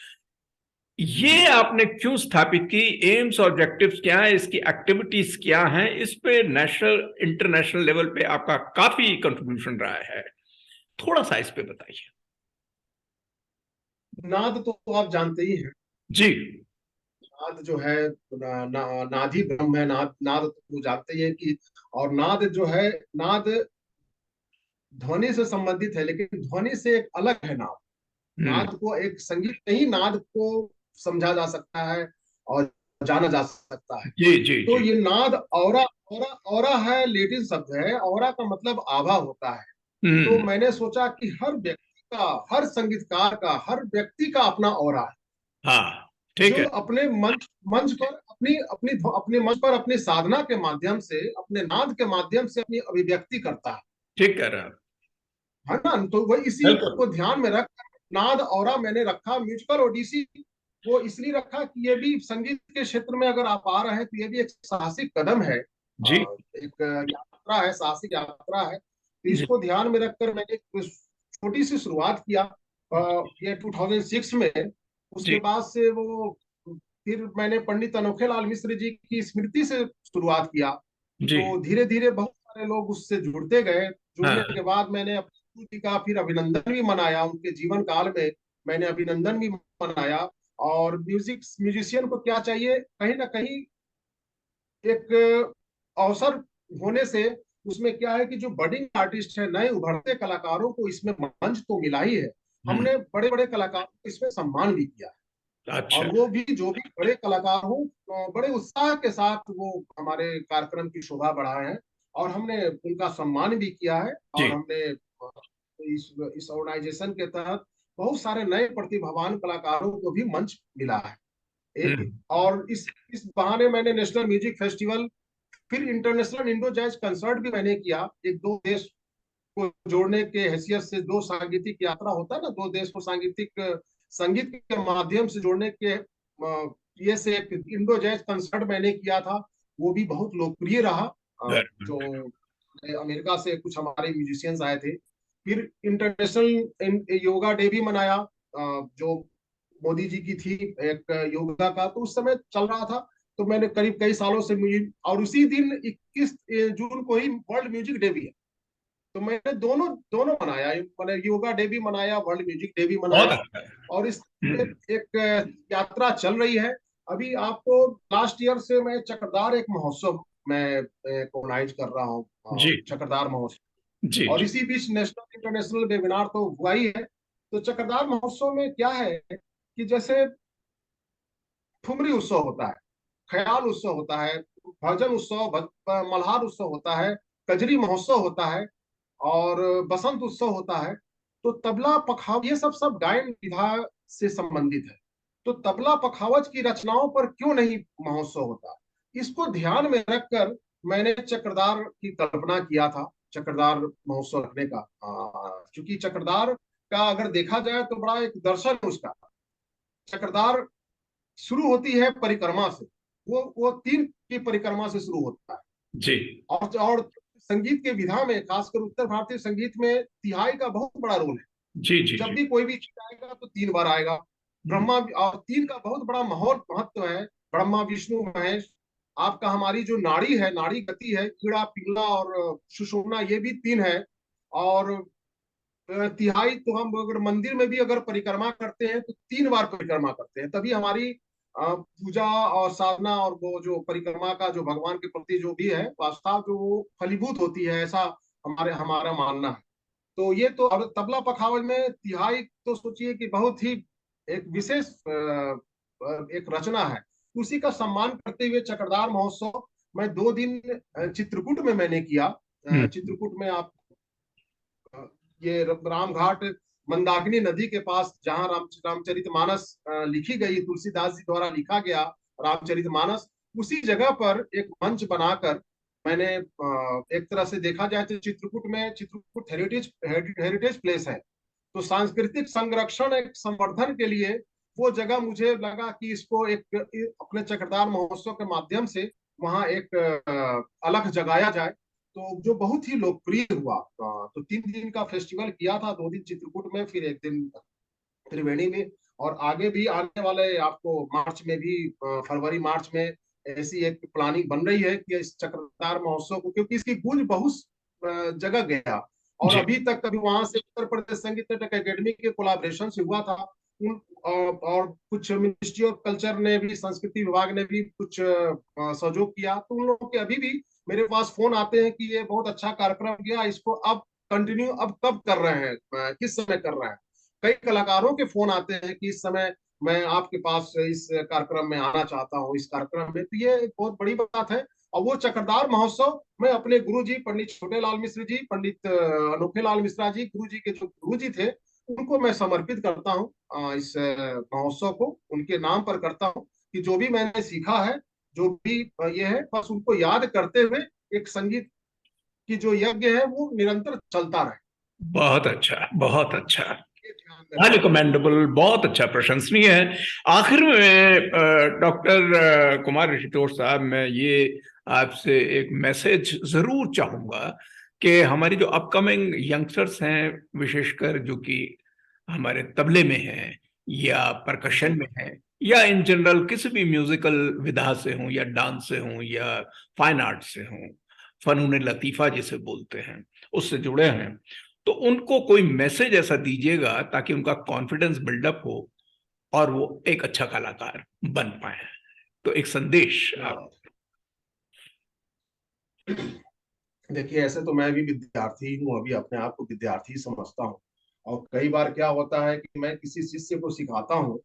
ये आपने क्यों स्थापित की? एम्स ऑब्जेक्टिव्स क्या है, इसकी एक्टिविटीज क्या हैं? इस पे नेशनल इंटरनेशनल लेवल पे आपका काफी कंट्रीब्यूशन रहा है, थोड़ा सा इस पे बताइए। नाद तो आप जानते ही हैं। जी नाद जो है नाद ही ब्रह्म है। नाद नाद तो जानते ही है कि, और नाद जो है, नाद ध्वनि से संबंधित है, लेकिन ध्वनि से एक अलग है नाद। हम्म। नाद को एक संगीत में ही नाद को समझा जा सकता है और जाना जा सकता है। जी जी तो जी। ये नाद औरा, औरा है, लैटिन शब्द है। औरा का मतलब आभा होता है। तो हम्म। मैंने सोचा कि हर व्यक्ति का, हर संगीतकार का, हर व्यक्ति का अपना औरा है, हाँ ठीक जो है। अपने मंच मंच पर अपनी अपनी अपने मंच पर अपनी साधना के माध्यम से, अपने नाद के माध्यम से अपनी अभिव्यक्ति करता ठीक कह रहे हैं आप। है ना। तो वही इसी बिल्कुल। को ध्यान में रख नाद औरा मैंने रखा। म्यूजिकल ओडिसी वो इसलिए रखा कि ये भी संगीत के क्षेत्र में अगर आप आ रहे हैं तो ये भी एक साहसिक कदम है, जी एक यात्रा है, साहसिक यात्रा है। तो जी। इसको ध्यान में रखकर मैंने एक छोटी सी शुरुआत किया, ये 2006 में। उसके जी बाद से वो फिर मैंने पंडित अनोखेलाल मिश्र जी की स्मृति से शुरुआत किया। जी। तो धीरे धीरे बहुत सारे लोग उससे जुड़ते गए। जुड़ने हाँ के बाद मैंने अपनी जी का फिर अभिनंदन भी मनाया, उनके जीवन काल में मैंने अभिनंदन भी मनाया। और म्यूजिशियन को क्या चाहिए, कहीं ना कहीं एक अवसर होने से उसमें क्या है कि जो बडिंग आर्टिस्ट है, नए उभरते कलाकारों को इसमें मंच तो मिला ही है, हम्म। हमने बड़े बड़े कलाकारों को इसमें सम्मान भी किया है। और अच्छा। वो भी जो भी बड़े कलाकार हो, बड़े उत्साह के साथ वो हमारे कार्यक्रम की शोभा बढ़ाए हैं, और हमने उनका सम्मान भी किया है। जी। और हमने इस ऑर्गेनाइजेशन के तहत बहुत सारे नए प्रतिभावान कलाकारों को भी मंच मिला है। हम्म। और इस बहाने मैंने नेशनल म्यूजिक फेस्टिवल, फिर इंटरनेशनल इंडो जैज कंसर्ट भी मैंने किया। एक दो देश को जोड़ने के हैसियत से, दो सांगीतिक यात्रा होता है ना, दो देश को सांगीतिक संगीत के माध्यम से जोड़ने के ये से एक इंडो जैज कंसर्ट मैंने किया था। वो भी बहुत लोकप्रिय रहा। जो अमेरिका से कुछ हमारे म्यूजिशियंस आए थे। फिर इंटरनेशनल योगा डे भी मनाया, जो मोदी जी की थी, एक योगा का, तो उस समय चल रहा था। तो मैंने करीब कई सालों से म्यूजिक, और उसी दिन 21 जून को ही वर्ल्ड म्यूजिक डे भी है। तो मैंने दोनों दोनों मनाया, मैंने योगा डे भी मनाया, वर्ल्ड म्यूजिक डे भी बहुत मनाया। अच्छा है। और इस हम्म। एक यात्रा चल रही है। अभी आपको लास्ट ईयर से मैं चक्रदार एक महोत्सव मैं ऑर्गेनाइज कर रहा हूँ, जी चक्रदार जी महोत्सव। और जी। इसी बीच नेशनल इंटरनेशनल वेबिनार तो हुआ ही है। तो चक्रदार महोत्सव में क्या है कि जैसे ठुमरी उत्सव होता है, ख्याल उत्सव होता है, भजन उत्सव, मल्हार उत्सव होता है, कजरी महोत्सव होता है, और बसंत उत्सव होता है। तो तबला पखाव, ये सब सब गायन विधा से संबंधित है। तो तबला पखावज की रचनाओं पर क्यों नहीं महोत्सव होता? इसको ध्यान में रखकर मैंने चक्रदार की कल्पना किया था, चक्रदार महोत्सव रखने का। क्योंकि चक्रदार का अगर देखा जाए तो बड़ा एक दर्शन है उसका। चक्रदार शुरू होती है परिक्रमा से। वो तीन की परिक्रमा से शुरू होता है। जी और संगीत के विधा में, खासकर उत्तर भारतीय संगीत में, तिहाई का बहुत बड़ा रोल है। जी जी जब जी। भी कोई भी चीज आएगा तो तीन बार आएगा। हम्म। ब्रह्मा, और तीन का बहुत बड़ा महत्व है। ब्रह्मा विष्णु महेश। आपका हमारी जो नाड़ी है, नाड़ी गति है, कीड़ा पिंगला और सुषुम्ना, ये भी तीन है। और तिहाई तो हम अगर मंदिर में भी अगर परिक्रमा करते हैं तो 3 बार परिक्रमा करते हैं, तभी हमारी पूजा और साधना और वो जो परिक्रमा का जो भगवान के प्रति जो भी है आस्था जो वो फलीभूत होती है, ऐसा हमारा मानना है। तो ये तो, और तबला पखावज में तिहाई तो सोचिए कि बहुत ही एक विशेष एक रचना है। उसी का सम्मान करते हुए चक्रधार महोत्सव मैं 2 दिन चित्रकूट में मैंने किया। चित्रकूट में आप ये रामघाट मंदाकिनी नदी के पास जहाँ रामचरितमानस लिखी गई, तुलसीदास जी द्वारा लिखा गया रामचरितमानस, उसी जगह पर एक मंच बनाकर मैंने एक तरह से देखा जाए तो चित्रकूट हेरिटेज प्लेस है, तो सांस्कृतिक संरक्षण एक संवर्धन के लिए वो जगह मुझे लगा कि इसको एक अपने चक्रधार महोत्सव के माध्यम से वहाँ एक अलग जगाया जाए, तो जो बहुत ही लोकप्रिय हुआ। तो 3 दिन का फेस्टिवल किया था, 2 दिन चित्रकूट में, फिर 1 दिन त्रिवेणी में, और आगे भी आने वाले आपको मार्च में भी फरवरी मार्च में ऐसी एक प्लानिंग बन रही है कि इस चक्रधार महोत्सव को, क्योंकि इसकी गूंज बहुत जगह गया, और जी। अभी तक कभी वहां से उत्तर प्रदेश संगीत नाटक अकेडमी के कोलाब्रेशन से हुआ था, और कुछ मिनिस्ट्री ऑफ कल्चर ने भी, संस्कृति विभाग ने भी कुछ सहयोग किया, तो उन लोगों के अभी भी मेरे पास फोन आते हैं कि ये बहुत अच्छा कार्यक्रम किया, इसको अब कंटिन्यू अब कब कर रहे हैं, किस समय कर रहे हैं। कई कलाकारों के फोन आते हैं कि इस समय मैं आपके पास इस कार्यक्रम में आना चाहता हूँ, इस कार्यक्रम में, तो ये एक बहुत बड़ी बात है। और वो चक्रधार महोत्सव मैं अपने गुरु जी पंडित छोटे लाल मिश्र जी, पंडित अनोखे लाल मिश्रा जी, गुरु जी के जो गुरु जी थे, उनको मैं समर्पित करता हूँ, इस महोत्सव को उनके नाम पर करता हूँ, कि जो भी मैंने सीखा है, जो भी ये है, बस उनको याद करते हुए एक संगीत की जो यज्ञ है वो निरंतर चलता रहे। बहुत अच्छा, बहुत अच्छा, ये ध्यान में हाईली रखना। कमेंडेबल, बहुत अच्छा, प्रशंसनीय है। आखिर में डॉक्टर कुमार ऋषितोष साहब, मैं ये आपसे एक मैसेज जरूर चाहूंगा कि हमारी जो अपकमिंग यंगस्टर्स हैं, विशेषकर जो कि हमारे तबले में हैं या परकशन जी में हैं या इन जनरल किसी भी म्यूजिकल विधा से हों या डांस से हों या फाइन आर्ट से हों, फनून लतीफा जिसे बोलते हैं, उससे जुड़े हैं, तो उनको कोई मैसेज ऐसा दीजिएगा ताकि उनका कॉन्फिडेंस बिल्डअप हो और वो एक अच्छा कलाकार बन पाए। तो एक संदेश आप। देखिए, ऐसे तो मैं भी विद्यार्थी हूँ, अभी अपने आप को विद्यार्थी समझता हूँ, और कई बार क्या होता है कि मैं किसी शिष्य को सिखाता हूँ,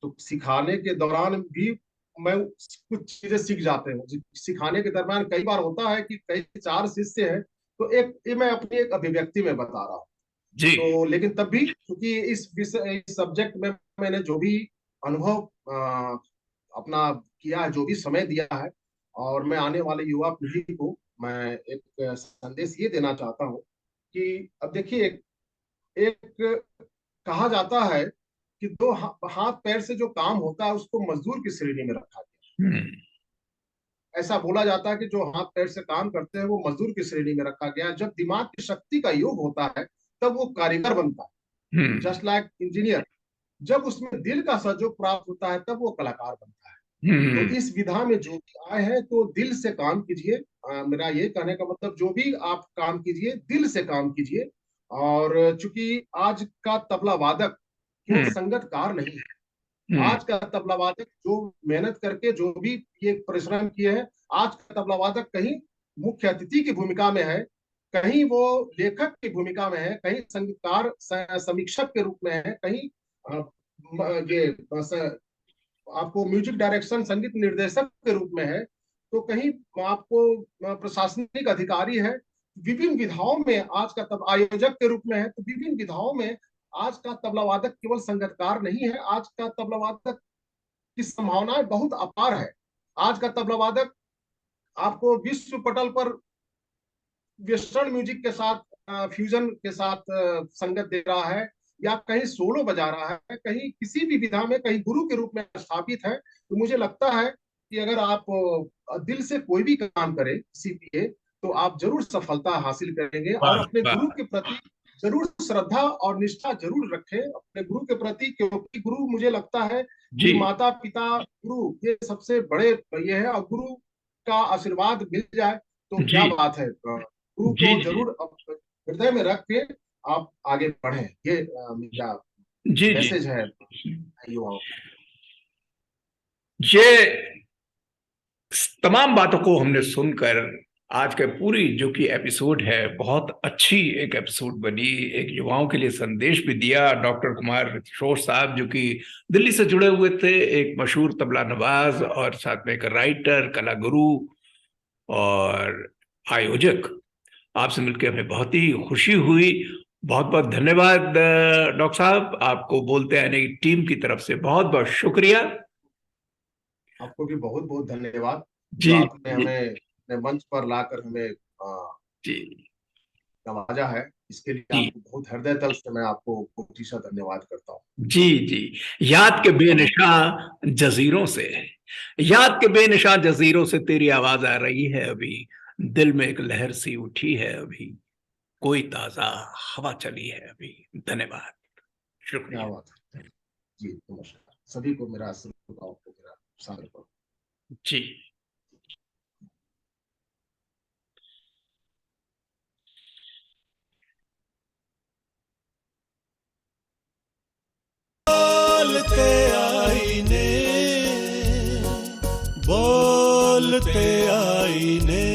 तो सिखाने के दौरान भी मैं कुछ चीजें सीख जाते हूँ। सिखाने के दरमियान कई बार होता है कि कई 4 शिष्य हैं, तो एक ये मैं अपनी एक अभिव्यक्ति में बता रहा हूँ, जी। तो लेकिन तब भी क्योंकि इस विषय, इस सब्जेक्ट में मैंने जो भी अनुभव अपना किया है, जो भी समय दिया है, और मैं आने वाले युवा पीढ़ी को मैं एक संदेश ये देना चाहता हूँ कि अब देखिए, एक कहा जाता है कि दो हाथ पैर से जो काम होता है उसको मजदूर की श्रेणी में रखा गया। हम्म। ऐसा बोला जाता है कि जो हाथ पैर से काम करते हैं वो मजदूर की श्रेणी में रखा गया। जब दिमाग की शक्ति का योग होता है तब वो कारीगर बनता है, हम्म। Just like engineer. जब उसमें दिल का सहयोग प्राप्त होता है तब वो कलाकार बनता है। तो हम्म। इस विधा में जो भी आए हैं तो दिल से काम कीजिए। मेरा ये कहने का मतलब, जो भी आप काम कीजिए दिल से काम कीजिए। और चूंकि आज का तबला वादक केवल हम्म। संगतकार नहीं है, हम्म। आज का तबला वादक जो मेहनत करके जो भी ये परिश्रम किए हैं, आज का तबला वादक कहीं मुख्य अतिथि की भूमिका में है, कहीं वो लेखक की भूमिका में है, कहीं संगीतकार समीक्षक के रूप में है, कहीं ये आपको म्यूजिक डायरेक्शन संगीत निर्देशक के रूप में है, तो कहीं आपको प्रशासनिक अधिकारी है। विभिन्न विधाओं में आज का तब आयोजक के रूप में है, तो विभिन्न विधाओं में आज का तबला वादक केवल संगीतकार नहीं है, आज का तबला वादक की संभावनाएं बहुत अपार है। आज का तबला वादक आपको विश्व पटल पर वेस्टर्न म्यूजिक के साथ, फ्यूजन के साथ संगत दे रहा है, या कहीं सोलो बजा रहा है, कहीं किसी भी विधा में, कहीं गुरु के रूप में स्थापित है। तो मुझे लगता है कि अगर आप दिल से कोई भी काम करें किसी लिए, तो आप जरूर सफलता हासिल करेंगे। और वाह अपने गुरु वाह। के प्रति जरूर श्रद्धा और निष्ठा जरूर रखें अपने गुरु के प्रति, क्योंकि गुरु, मुझे लगता है जी। कि माता पिता गुरु ये सबसे बड़े ये है, और गुरु का आशीर्वाद मिल जाए तो जी। क्या बात है। गुरु जी। को जी। जरूर हृदय में रख के आप आगे बढ़ें। ये मेरा जी जी। मैसेज है युवाओं को। ये तमाम बातों को हमने सुनकर आज का पूरी जो कि एपिसोड है, बहुत अच्छी एक एपिसोड बनी, एक युवाओं के लिए संदेश भी दिया। डॉक्टर कुमार ऋषितोष साहब जो कि दिल्ली से जुड़े हुए थे, एक मशहूर तबला नवाज और साथ में एक राइटर, कला गुरु और आयोजक। आपसे मिलकर हमें बहुत ही खुशी हुई। बहुत बहुत धन्यवाद डॉक्टर साहब, आपको बोलते आने की टीम की तरफ से बहुत बहुत शुक्रिया। आपको भी बहुत बहुत धन्यवाद जी जो आपने जी हमें अपने मंच पर लाकर हमें जी नवाजा है। इसके लिए जी आपको बहुत हृदय तल से मैं आपको कोटि धन्यवाद करता हूँ। जी जी। याद के बेनिशां जजीरों से, याद के बेनिशां जजीरों से तेरी आवाज आ रही है अभी, दिल में एक लहर सी उठी है अभी, कोई ताजा हवा चली है अभी। धन्यवाद, क्या शुक्रिया। बात है जी। नमस्कार सभी को, मेरा श्रोताओं को मेरा सादर जी। बोलते आईने, बोलते आईने।